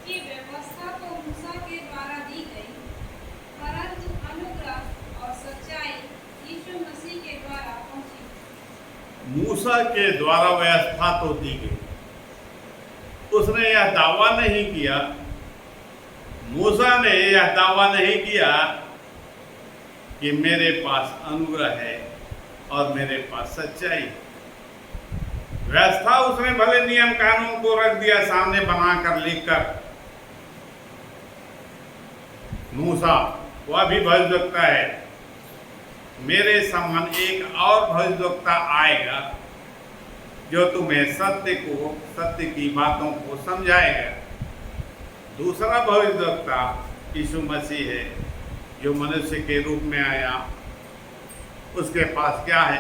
कि व्यवस्था तो मूसा के द्वारा दी गई, परंतु अनुग्रह और सच्चाई यीशु मसीह के द्वारा पहुंची। मूसा के द्वारा व्यवस्था तो दी गई, उसने यह दावा नहीं किया, मूसा ने यह दावा नहीं किया कि मेरे पास अनुग्रह है और मेरे पास सच्चाई। व्यवस्था उसने भले नियम कानून को रख दिया सामने बनाकर, लिखकर। मूसा वह भी भविष्यवक्ता है, मेरे समान एक और भविष्यवक्ता आएगा जो तुम्हें सत्य की बातों को समझाएगा। दूसरा भविष्यवक्ता यीशु मसीह है, जो मनुष्य के रूप में आया। उसके पास क्या है?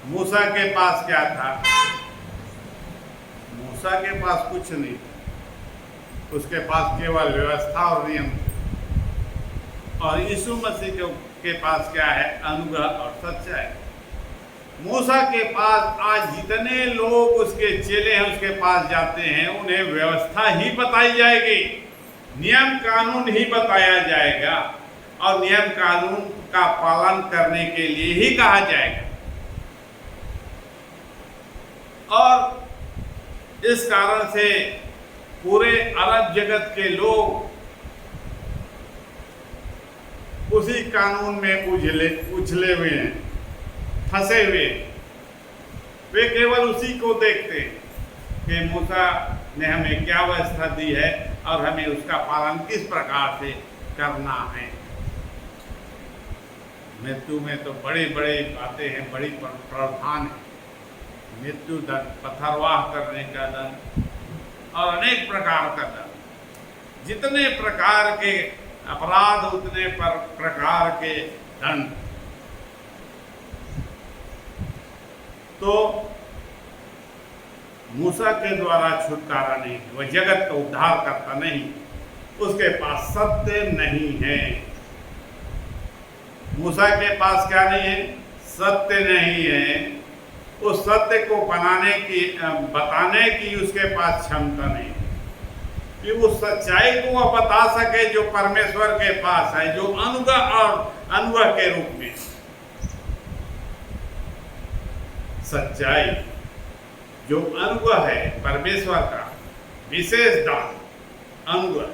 मूसा के पास क्या था? मूसा के पास कुछ नहीं, उसके पास केवल व्यवस्था और नियम। और यीशु मसीह के पास क्या है? अनुग्रह और सच्चाई। मूसा के पास आज जितने लोग उसके चेले हैं, उसके पास जाते हैं, उन्हें व्यवस्था ही बताई जाएगी, नियम कानून ही बताया जाएगा, और नियम कानून का पालन करने के लिए ही कहा जाएगा। और इस कारण से पूरे अरब जगत के लोग उसी कानून में उछले हुए हैं, फंसे हुए। वे केवल उसी को देखते कि मूसा ने हमें क्या व्यवस्था दी है और हमें उसका पालन किस प्रकार से करना है। मृत्यु में तो बड़ी बड़ी बातें हैं, बड़ी प्रावधान है। मृत्यु दंड, पथरवाह करने का दंड और अनेक प्रकार का दंड। जितने प्रकार के अपराध उतने प्रकार के दंड। तो मूसा के द्वारा छुटकारा नहीं, वह जगत का उद्धार करता नहीं, उसके पास सत्य नहीं है। मूसा के पास क्या नहीं है? सत्य नहीं है। उस सत्य को बताने की उसके पास क्षमता नहीं कि उस सच्चाई को वह बता सके जो परमेश्वर के पास है, जो अनुभव के रूप में सच्चाई, जो अनुभव है परमेश्वर का विशेष दान, अनुभव।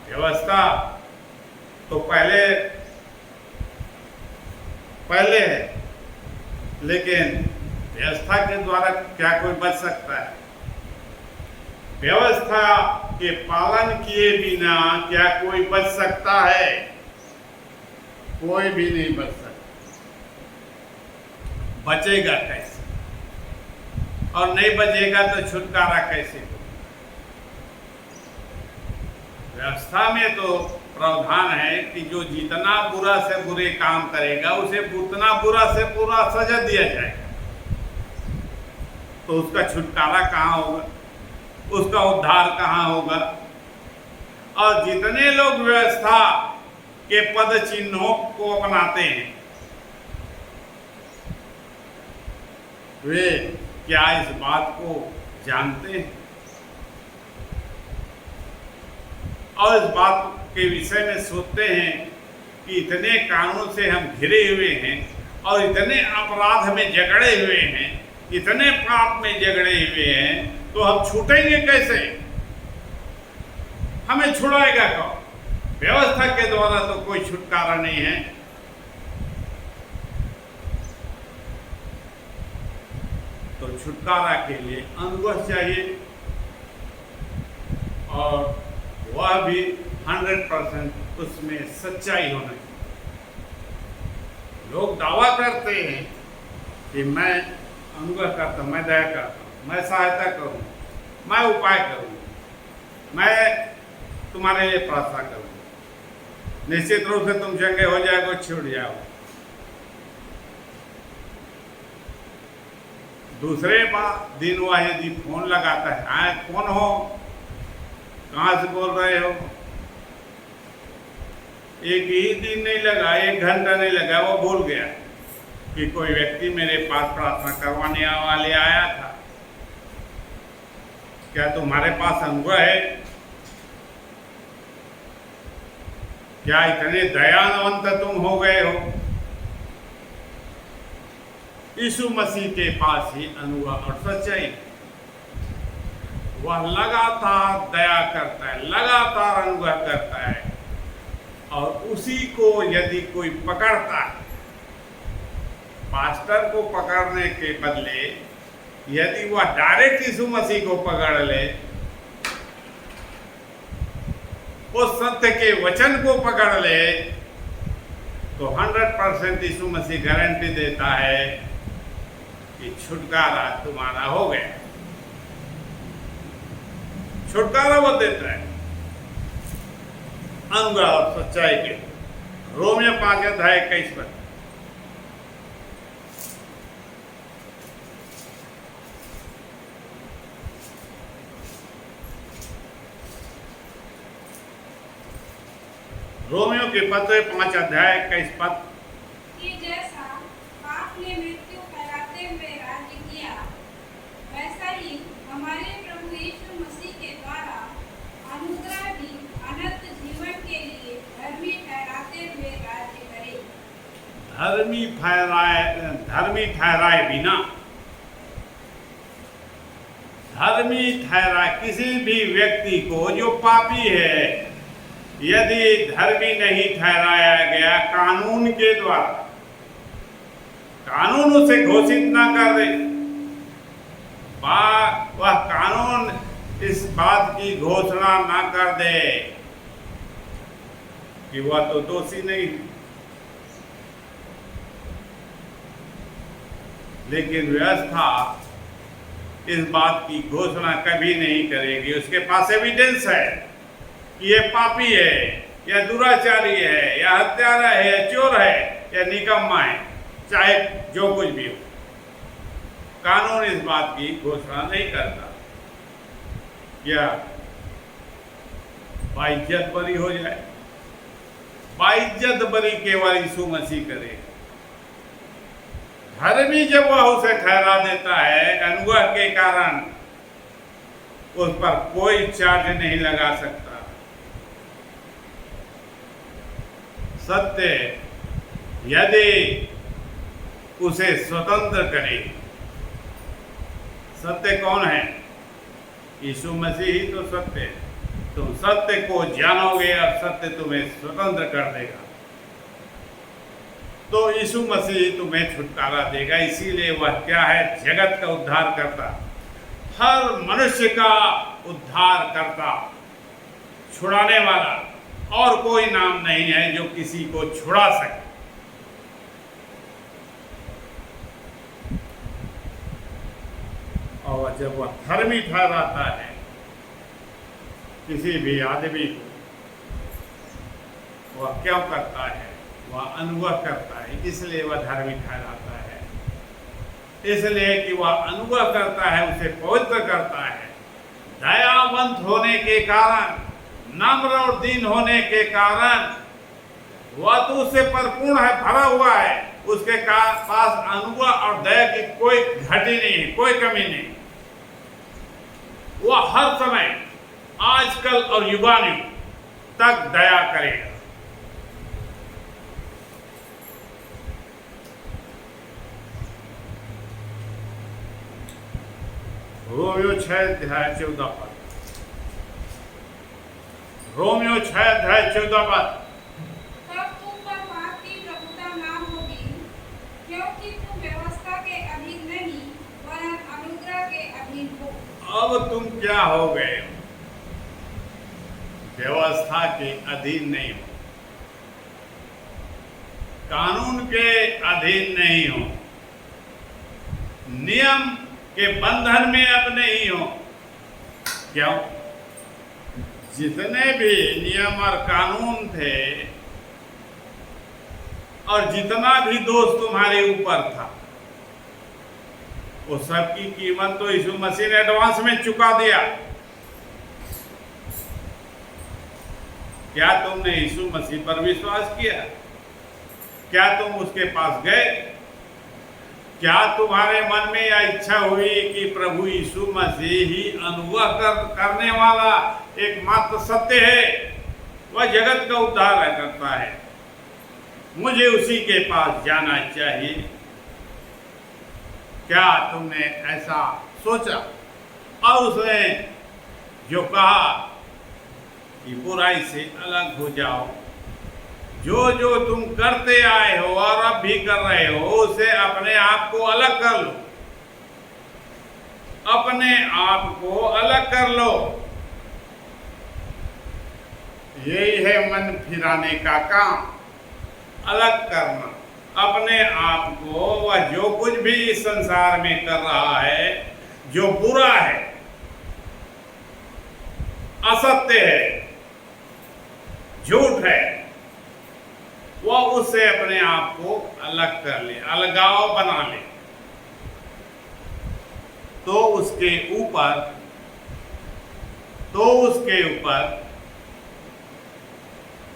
व्यवस्था तो पहले है, लेकिन व्यवस्था के द्वारा क्या कोई बच सकता है? व्यवस्था के पालन किए बिना क्या कोई बच सकता है? कोई भी नहीं बच सकता। बचेगा कैसे? और नहीं बचेगा तो छुटकारा कैसे हो? व्यवस्था में तो प्रावधान है कि जो जितना बुरा से बुरे काम करेगा उसे उतना बुरा से बुरा सजा दिया जाएगा। तो उसका छुटकारा कहाँ होगा? उसका उद्धार कहाँ होगा? और जितने लोग व्यवस्था के पद चिन्हों को अपनाते हैं, वे क्या इस बात को जानते हैं और इस बात के विषय में सोचते हैं कि इतने कानून से हम घिरे हुए हैं और इतने अपराध में जकड़े हुए हैं, इतने पाप में जकड़े हुए हैं, तो हम छूटेंगे कैसे? हमें छुड़ाएगा कौन? व्यवस्था के द्वारा तो कोई छुटकारा नहीं है। तो छुटकारा के लिए अनुभव चाहिए और वह भी 100% उसमें सच्चाई होना चाहिए। लोग दावा करते हैं कि मैं अनुभव करता हूँ, मैं दया करता हूँ, मैं सहायता करूँ, मैं उपाय करूँ, मैं तुम्हारे लिए प्रार्थना करूँ, निश्चित रूप से तुम चंगे हो जाओगे, छूट जाओ। दूसरे दिन वह यदि फोन लगाता है, आए कौन हो, कहाँ से बोल रहे हो? एक ही दिन नहीं लगा, 1 घंटा नहीं लगा, वो भूल गया कि कोई व्यक्ति मेरे पास प्रार्थना करवाने वाले आया था। क्या तुम्हारे पास अनुभव है? क्या इतने दयावंत तुम हो गए हो? यीशु मसीह के पास ही अनुभव और सच्चाई। वह लगातार दया करता है, लगातार अनुभव करता है, और उसी को यदि कोई पकड़ता है, पास्टर को पकड़ने के बदले यदि वह डायरेक्ट यीशु मसीह को पकड़ ले, उस सत्य के वचन को पकड़ ले, तो 100% यीशु मसीह गारंटी देता है कि छुटकारा तुम्हारा हो गया। छुटकारा वो देता है अनुभव और सच्चाई के। रोमियो 5:21 रोमियो के पत्र 5:21 कि जैसा पाप ने मृत्यु फैलाते हुए राज्य किया, वैसा ही हमारे प्रभु यीशु मसीह के द्वारा अनुग्रह भी अनंत जीवन के लिए धर्मी ठहराते हुए राज्य करे। धर्मी ठहराए बिना, धर्मी ठहराए किसी भी व्यक्ति को जो पापी है, यदि धर्मी नहीं ठहराया गया कानून के द्वारा, कानून उसे घोषित ना कर दे, वह कानून इस बात की घोषणा ना कर दे कि वह तो दोषी नहीं, लेकिन व्यवस्था इस बात की घोषणा कभी नहीं करेगी। उसके पास एविडेंस है कि ये पापी है, या दुराचारी है, या हत्यारा है, या चोर है, या निकम्मा है, चाहे जो कुछ भी हो। कानून इस बात की घोषणा नहीं करता क्या बाइज्जत बरी हो जाए। बाइज्जत बरी केवल यीशु मसीह करे। धर्मी जब वह उसे ठहरा देता है, अनुग्रह के कारण उस पर कोई चार्ज नहीं लगा सकता। सत्य यदि उसे स्वतंत्र करे, सत्य कौन है? यीशु मसीह ही तो सत्य है। तुम सत्य को जानोगे और सत्य तुम्हें स्वतंत्र कर देगा। तो यीशु मसीह तुम्हें छुटकारा देगा। इसीलिए वह क्या है? जगत का उद्धार करता, हर मनुष्य का उद्धार करता, छुड़ाने वाला। और कोई नाम नहीं है जो किसी को छुड़ा सके। और जब वह धर्मी ठहराता है किसी भी आदमी को, वह क्यों करता है? वह अनुग्रह करता है, इसलिए वह धर्मी ठहराता है। इसलिए कि वह अनुग्रह करता है, उसे पवित्र करता है। दयावंत होने के कारण, नम्र और दीन होने के कारण वह तो उससे परिपूर्ण है, भरा हुआ है। उसके पास अनुग्रह और दया की कोई घटी नहीं है, कोई कमी नहीं। वह हर समय, आजकल और युगानुयुग तक दया करेगा। रोमियो 6:14 रोमियो 6:14 तब तुम पर पाप की प्रभुता ना होगी, क्योंकि तुम व्यवस्था के अधीन नहीं वरन अनुग्रह के अधीन हो। अब तुम क्या हो गए? व्यवस्था के अधीन नहीं हो, कानून के अधीन नहीं हो, नियम के बंधन में अब नहीं हो। क्यों? जितने भी नियम और कानून थे और जितना भी दोष तुम्हारे ऊपर था, वो सब की कीमत तो यीशु मसीह ने एडवांस में चुका दिया। क्या तुमने यीशु मसीह पर विश्वास किया? क्या तुम उसके पास गए? क्या तुम्हारे मन में यह इच्छा हुई कि प्रभु यीशु मसीह ही अनुग्रह करने वाला एकमात्र सत्य है, वह जगत का उद्धार करता है, मुझे उसी के पास जाना चाहिए? क्या तुमने ऐसा सोचा? और उसने जो कहा कि बुराई से अलग हो जाओ, जो जो तुम करते आए हो और अब भी कर रहे हो, उसे अपने आप को अलग कर लो। अपने आप को अलग कर लो। यही है मन फिराने का काम, अलग करना अपने आप को। वह जो कुछ भी इस संसार में कर रहा है, जो बुरा है, असत्य है, झूठ है, वह उससे अपने आप को अलग कर ले, अलगाव बना ले। तो उसके ऊपर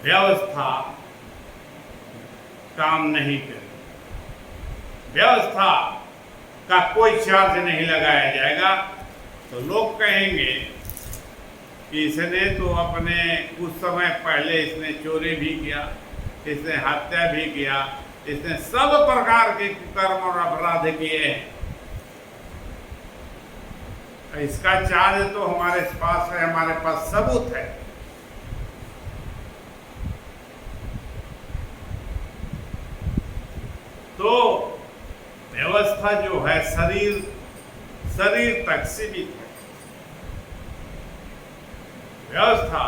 व्यवस्था काम नहीं करेगी। व्यवस्था का कोई चार्ज नहीं लगाया जाएगा। तो लोग कहेंगे कि इसने तो अपने कुछ समय पहले इसने चोरी भी किया, इसने हत्या भी किया, इसने सब प्रकार के कुकर्म और अपराध किए हैं, इसका चार्ज तो हमारे पास है, हमारे पास सबूत है। तो व्यवस्था जो है शरीर तक सीमित है। व्यवस्था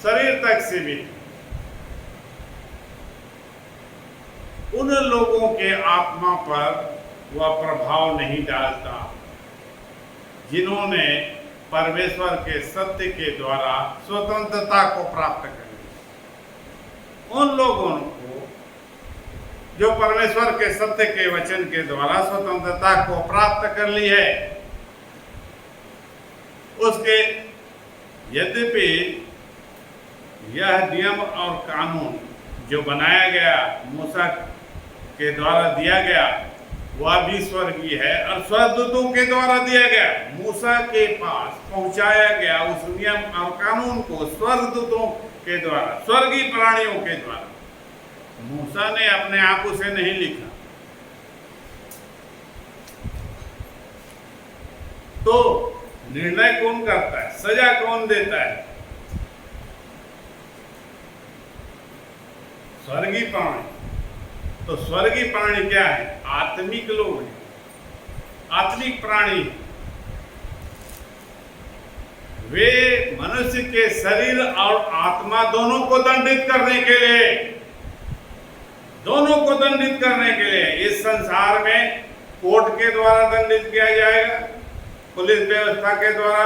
शरीर तक सीमित है। उन लोगों के आत्मा पर वह प्रभाव नहीं डालता जिन्होंने परमेश्वर के सत्य के द्वारा स्वतंत्रता को प्राप्त कर लिया। उन लोगों को जो परमेश्वर के सत्य के वचन के द्वारा स्वतंत्रता को प्राप्त कर ली है, उसके यद्यपि यह नियम और कानून जो बनाया गया, मूसा के द्वारा दिया गया, वह भी स्वर्गीय है और स्वर्गदूतों के द्वारा दिया गया। मूसा के पास पहुंचाया गया उस नियम और कानून को स्वर्गदूतों के द्वारा, स्वर्गीय प्राणियों के द्वारा। मूसा ने अपने आप उसे नहीं लिखा। तो निर्णय कौन करता है, सजा कौन देता है? स्वर्गीय प्राणी। तो स्वर्गीय प्राणी क्या है? आत्मिक लोग हैं, आत्मिक प्राणी। वे मनुष्य के शरीर और आत्मा दोनों को दंडित करने के लिए, दोनों को दंडित करने के लिए इस संसार में कोर्ट के द्वारा दंडित किया जाएगा, पुलिस व्यवस्था के द्वारा,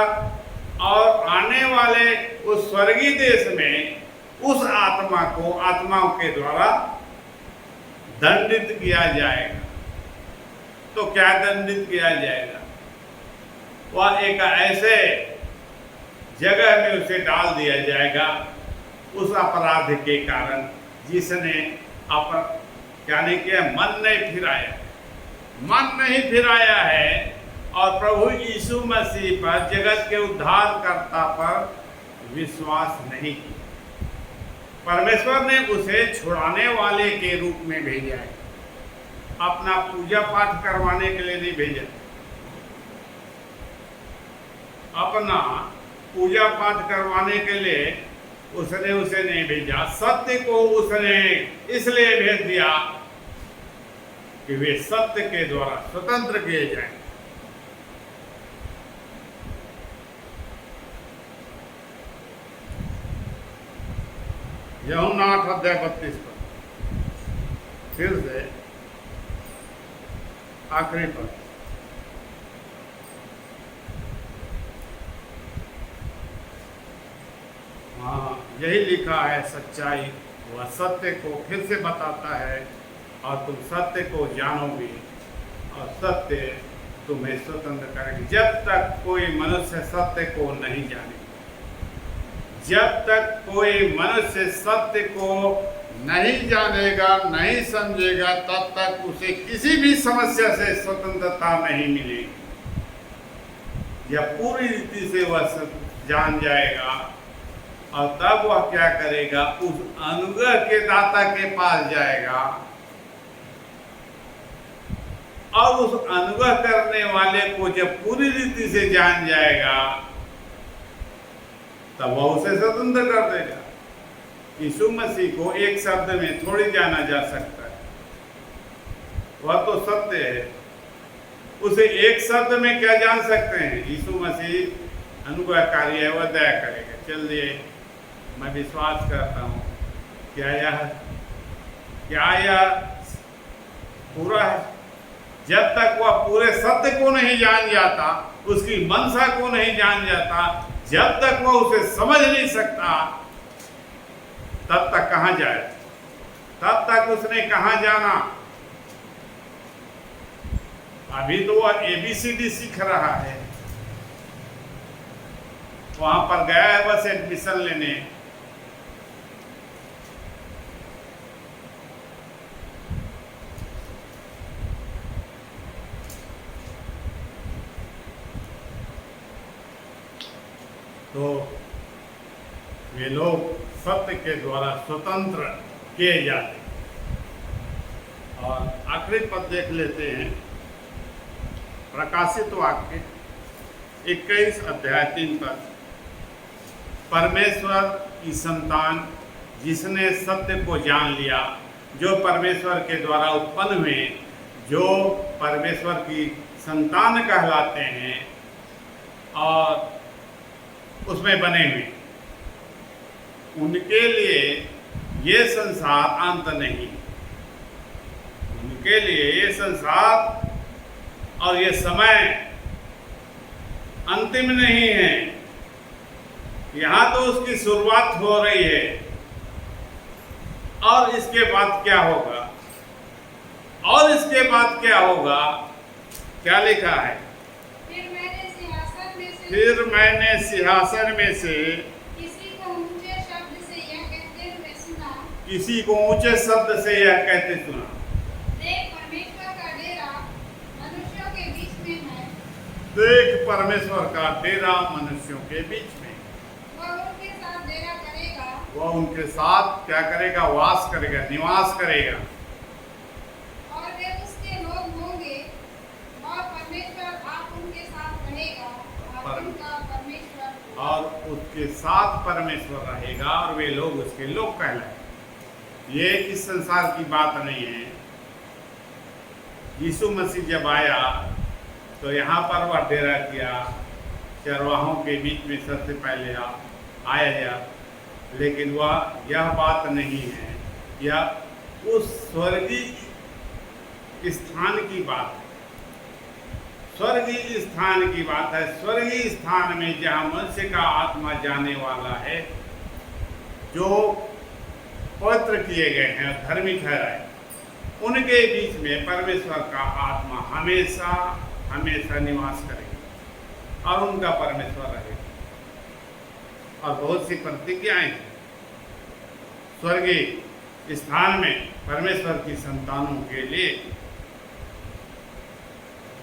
और आने वाले उस स्वर्गीय देश में उस आत्मा को आत्माओं के द्वारा दंडित किया जाएगा। तो क्या दंडित किया जाएगा? वह एक ऐसे जगह में उसे डाल दिया जाएगा उस अपराध के कारण जिसने क्या नहीं किया, मन नहीं फिराया, मन नहीं फिराया है और प्रभु यीशु मसीह पर, जगत के उद्धारकर्ता पर विश्वास नहीं किया। परमेश्वर ने उसे छुड़ाने वाले के रूप में भेजा है, अपना पूजा पाठ करवाने के लिए नहीं भेजा। अपना पूजा पाठ करवाने के लिए उसने उसे नहीं भेजा। सत्य को उसने इसलिए भेज दिया कि वे सत्य के द्वारा स्वतंत्र किए जाएं। यूहन्ना 8:32 पर फिर से आखिरी पर, हाँ यही लिखा है, सच्चाई वह सत्य को फिर से बताता है और तुम सत्य को जानोगे और सत्य तुम्हें स्वतंत्र करेगी। जब तक कोई मनुष्य सत्य को नहीं जाने, जब तक कोई मनुष्य सत्य को नहीं जानेगा, नहीं समझेगा, तब तक उसे किसी भी समस्या से स्वतंत्रता नहीं मिलेगी। जब पूरी रीति से वह जान जाएगा और तब वह क्या करेगा, उस अनुग्रह के दाता के पास जाएगा और उस अनुग्रह करने वाले को जब पूरी रीति से जान जाएगा तब वह उसे स्वतंत्र कर देगा। यीशु मसीह को एक शब्द में थोड़ी जाना जा सकता है, वह तो सत्य है। उसे एक शब्द में क्या जान सकते हैं? यीशु मसीह अनुग्रहकारी है, वह दया करेगा। चलिए, मैं विश्वास करता हूँ क्या यह पूरा है। जब तक वह पूरे सत्य को नहीं जान जाता, उसकी मनसा को नहीं जान जाता, जब तक वह उसे समझ नहीं सकता, तब तक कहां जाए? तब तक उसने कहां जाना? अभी तो वह ABCD सीख रहा है, वहां पर गया है बस एडमिशन लेने। तो वे लोग सत्य के द्वारा स्वतंत्र किए जाते। और आखिरी पद देख लेते हैं, प्रकाशित वाक्य 21:3 पद। परमेश्वर की संतान जिसने सत्य को जान लिया, जो परमेश्वर के द्वारा उत्पन्न हुए, जो परमेश्वर की संतान कहलाते हैं और उसमें बने हुए, उनके लिए ये संसार अंत नहीं, उनके लिए ये संसार और ये समय अंतिम नहीं है। यहाँ तो उसकी शुरुआत हो रही है और इसके बाद क्या होगा और इसके बाद क्या होगा, क्या लिखा है? फिर मैंने सिंहासन में से किसी को ऊंचे शब्द से यह कहते हुए सुना, किसी को ऊंचे शब्द से यह कहते सुना, देख परमेश्वर का डेरा मनुष्यों के बीच में है। देख परमेश्वर का डेरा मनुष्यों के बीच में, वह उनके साथ डेरा करेगा, वह उनके साथ क्या करेगा? वास करेगा, निवास करेगा। और वे उसके लोग होंगे, और परमेश्वर आप उनके साथ रहेगा, और उनका परमेश्वर होगा। और उसके साथ परमेश्वर रहेगा और वे लोग उसके लोग कहलाएंगे। ये इस संसार की बात नहीं है। यीशु मसीह जब आया तो यहाँ पर वह डेरा किया, चरवाहों के बीच में सबसे पहले आया, लेकिन वह यह बात नहीं है, यह उस स्वर्गीय स्थान की बात है। स्वर्गीय स्थान की बात है। स्वर्गीय स्थान में जहाँ मनुष्य का आत्मा जाने वाला है, जो पवित्र किए गए हैं, धर्मी ठहराए, उनके बीच में परमेश्वर का आत्मा हमेशा हमेशा निवास करेगा और उनका परमेश्वर रहेगा। और बहुत सी प्रतिज्ञाएं हैं स्वर्गीय स्थान में परमेश्वर की संतानों के लिए।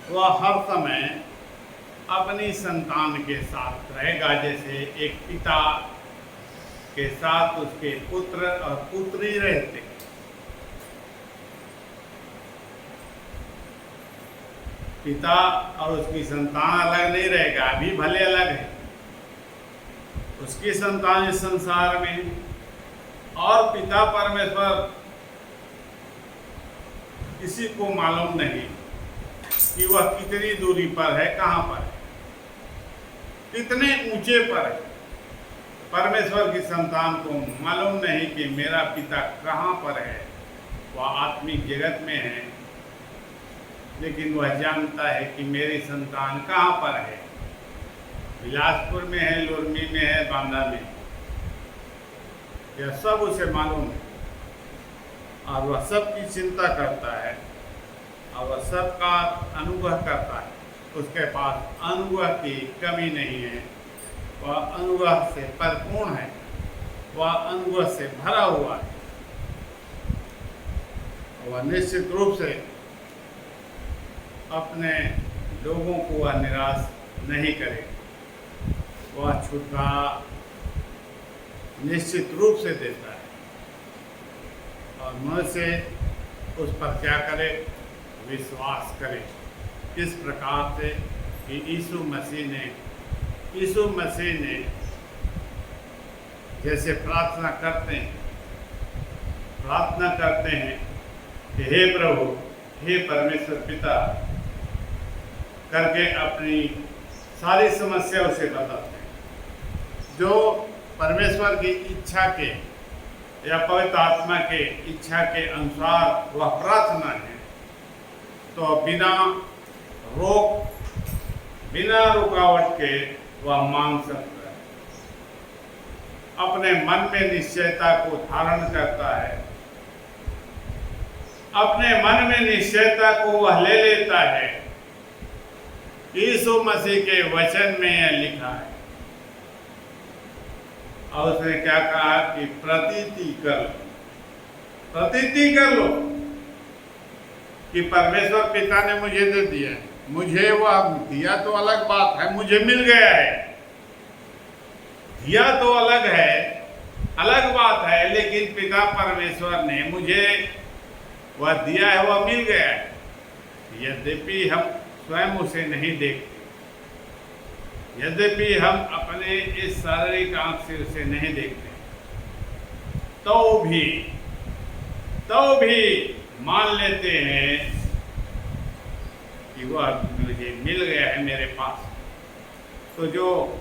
वह हर समय अपनी संतान के साथ रहेगा, जैसे एक पिता के साथ उसके पुत्र और पुत्री रहते। पिता और उसकी संतान अलग नहीं रहेगा, अभी भले अलग है। उसकी संतान इस संसार में और पिता परमेश्वर किसी को मालूम नहीं कि वह कितनी दूरी पर है, कहाँ पर है, कितने ऊंचे पर है। परमेश्वर की संतान को मालूम नहीं कि मेरा पिता कहाँ पर है। वह आत्मिक जगत में है, लेकिन वह जानता है कि मेरी संतान कहाँ पर है। बिलासपुर में है, लुरमी में है, बांदा में, यह सब उसे मालूम है। और वह सबकी चिंता करता है और वह सबका अनुग्रह करता है। उसके पास अनुग्रह की कमी नहीं है, वह अनुग्रह से परिपूर्ण है, वह अनुग्रह से भरा हुआ है। वह निश्चित रूप से अपने लोगों को वह निराश नहीं करेगा। वह छुटकारा निश्चित रूप से देता है और मनुष्य उस पर क्या करे? विश्वास करे। किस प्रकार से कि यीशु मसीह ने जैसे प्रार्थना करते हैं कि हे प्रभु, हे परमेश्वर पिता करके अपनी सारी समस्या उसे बताते हैं। जो परमेश्वर की इच्छा के या पवित्र आत्मा के इच्छा के अनुसार वह प्रार्थना है, तो बिना रुकावट के वह मांग सकता है। अपने मन में निश्चयता को धारण करता है, अपने मन में निश्चयता को वह ले लेता है। यीशु मसीह के वचन में यह लिखा है और उसने क्या कहा कि प्रतीति कर लो कि परमेश्वर पिता ने मुझे दे दिया है। मुझे वह दिया तो अलग बात है, मुझे मिल गया है। दिया तो अलग है, अलग बात है, लेकिन पिता परमेश्वर ने मुझे वह दिया है, वह मिल गया है। यद्यपि हम स्वयं उसे नहीं देखते, यद्यपि हम अपने इस शारीरिक आंख से उसे नहीं देखते, तो भी मान लेते हैं कि वह मुझे मिल गया है मेरे पास। तो जो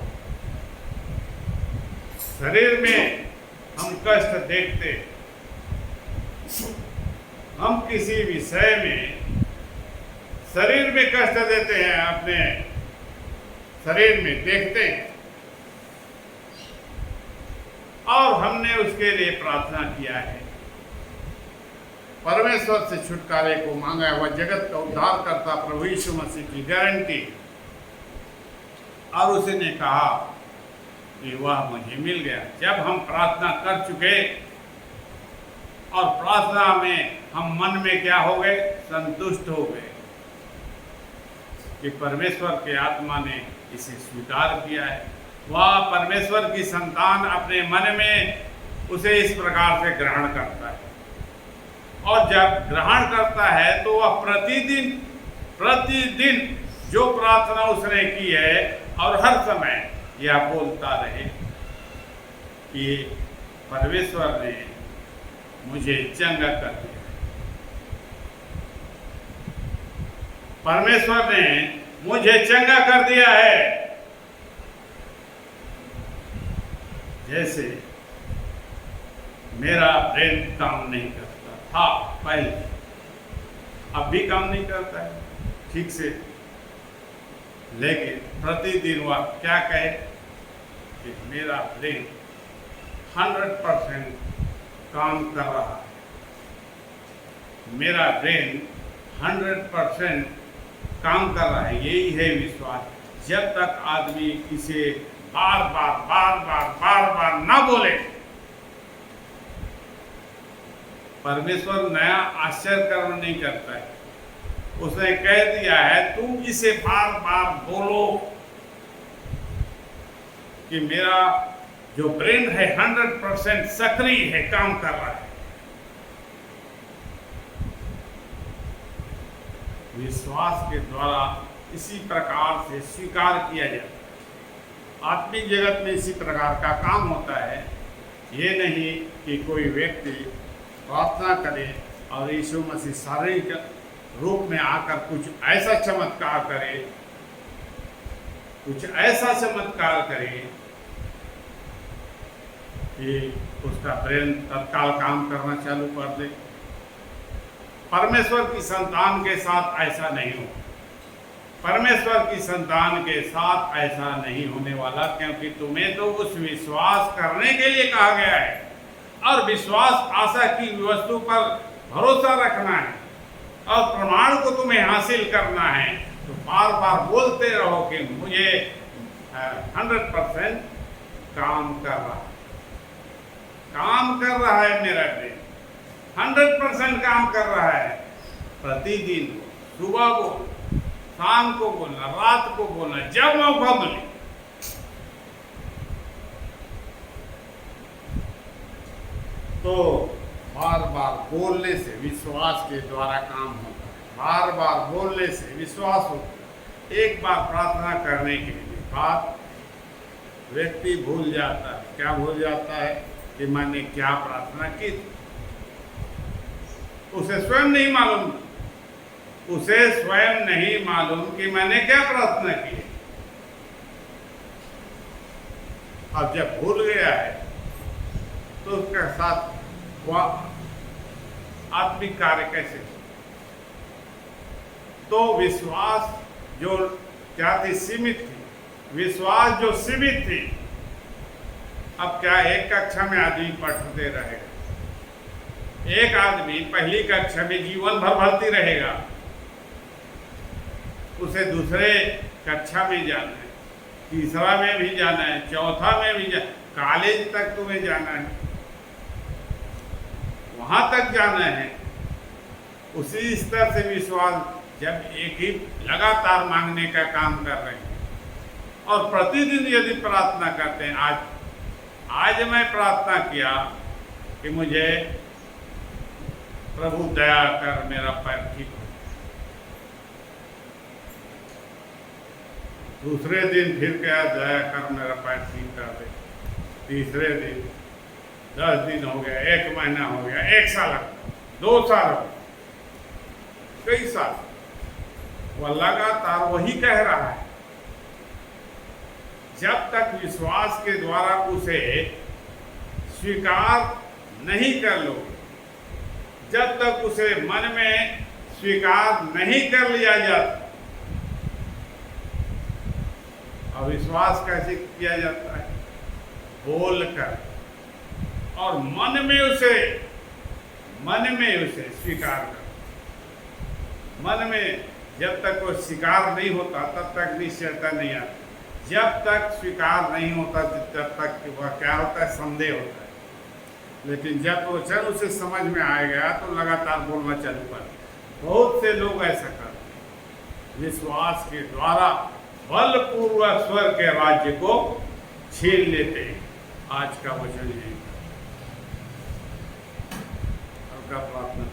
शरीर में हम कष्ट देखते, हम किसी विषय में शरीर में कष्ट देते हैं, अपने शरीर में देखते हैं और हमने उसके लिए प्रार्थना किया है परमेश्वर से छुटकारे को मांगा है। वह जगत का उद्धार करता प्रभु यीशु मसीह की गारंटी। और उसने कहा कि वह मुझे मिल गया। जब हम प्रार्थना कर चुके और प्रार्थना में हम मन में क्या हो गए, संतुष्ट हो गए कि परमेश्वर के आत्मा ने इसे स्वीकार किया है, वह परमेश्वर की संतान अपने मन में उसे इस प्रकार से ग्रहण करता है। और जब ग्रहण करता है तो वह प्रतिदिन जो प्रार्थना उसने की है और हर समय यह बोलता रहे कि परमेश्वर ने मुझे चंगा कर दिया, परमेश्वर ने मुझे चंगा कर दिया है। जैसे मेरा ब्रेन काम नहीं करता था पहले, अब भी काम नहीं करता है ठीक से, लेकिन प्रतिदिन वह क्या कहे कि मेरा ब्रेन 100% काम कर रहा है, मेरा ब्रेन 100% काम कर रहा है। यही है विश्वास। जब तक आदमी इसे बार बार ना बोले, परमेश्वर नया आश्चर्य कर्म नहीं करता है। उसने कह दिया है तुम इसे बार बार बोलो कि मेरा जो ब्रेन है 100% सक्रिय है, काम कर रहा है। विश्वास के द्वारा इसी प्रकार से स्वीकार किया जाता है। आत्मिक जगत में इसी प्रकार का काम होता है। ये नहीं कि कोई व्यक्ति प्रार्थना करे और यीशु मसीह शारीरिक रूप में आकर कुछ ऐसा चमत्कार करे, कुछ ऐसा चमत्कार करे कि उसका ब्रेन तत्काल काम करना चालू कर दे। परमेश्वर की संतान के साथ ऐसा नहीं हो। परमेश्वर की संतान के साथ ऐसा नहीं होने वाला, क्योंकि तुम्हें तो उस विश्वास करने के लिए कहा गया है और विश्वास आशा की वस्तु पर भरोसा रखना है और प्रमाण को तुम्हें हासिल करना है। तो बार बार बोलते रहो कि मुझे 100% काम कर रहा है, काम कर रहा है मेरा ब्रेन, 100% काम कर रहा है। प्रतिदिन सुबह बोल, शाम को बोलना, रात को बोलना, जब मौका मिले। तो बार बार बोलने से विश्वास के द्वारा काम होता है। बार बार बोलने से विश्वास होता है। एक बार प्रार्थना करने के बाद व्यक्ति भूल जाता है। क्या भूल जाता है कि मैंने क्या प्रार्थना की थी, उसे स्वयं नहीं मालूम, उसे स्वयं नहीं मालूम कि मैंने क्या प्रार्थना की। अब जब भूल गया है तो उसके साथ वह आत्मिक कार्य कैसे? तो विश्वास जो क्या थी, सीमित थी। विश्वास जो सीमित थी, अब क्या एक कक्षा में आदमी पढ़ते रहेगा, एक आदमी पहली कक्षा में जीवन भर भर्ती रहेगा, उसे दूसरे कक्षा में जाना है, तीसरा में भी जाना है, चौथा में भी जाना, कॉलेज तक तुम्हें जाना है, वहां तक जाना है। उसी स्तर से विश्वास, जब एक ही लगातार मांगने का काम कर रहे हैं और प्रतिदिन यदि प्रार्थना करते हैं, आज मैं प्रार्थना किया कि मुझे प्रभु दया कर मेरा पैर ठीक हो, दूसरे दिन फिर क्या, दया कर मेरा पैर ठीक कर दे, तीसरे दिन, 10 दिन हो गया, 1 महीना हो गया, 1 साल, 2 साल हो गए, कई साल, वह लगातार वही कह रहा है। जब तक विश्वास के द्वारा उसे स्वीकार नहीं कर लो, जब तक उसे मन में स्वीकार नहीं कर लिया जाता। और विश्वास कैसे किया जाता है? बोलकर और मन में उसे मन में उसे स्वीकार करो। मन में जब तक वो स्वीकार नहीं होता तब तक निश्चयता नहीं आती। जब तक स्वीकार नहीं होता तब तक वह क्या होता है, संदेह होता है। लेकिन जब वचन उसे समझ में आ गया तो लगातार बोलना चालू कर। बहुत से लोग ऐसा करते हैं, विश्वास के द्वारा बलपूर्वक स्वर्ग के राज्य को छीन लेते हैं। आज का वचन है। आपका प्रार्थना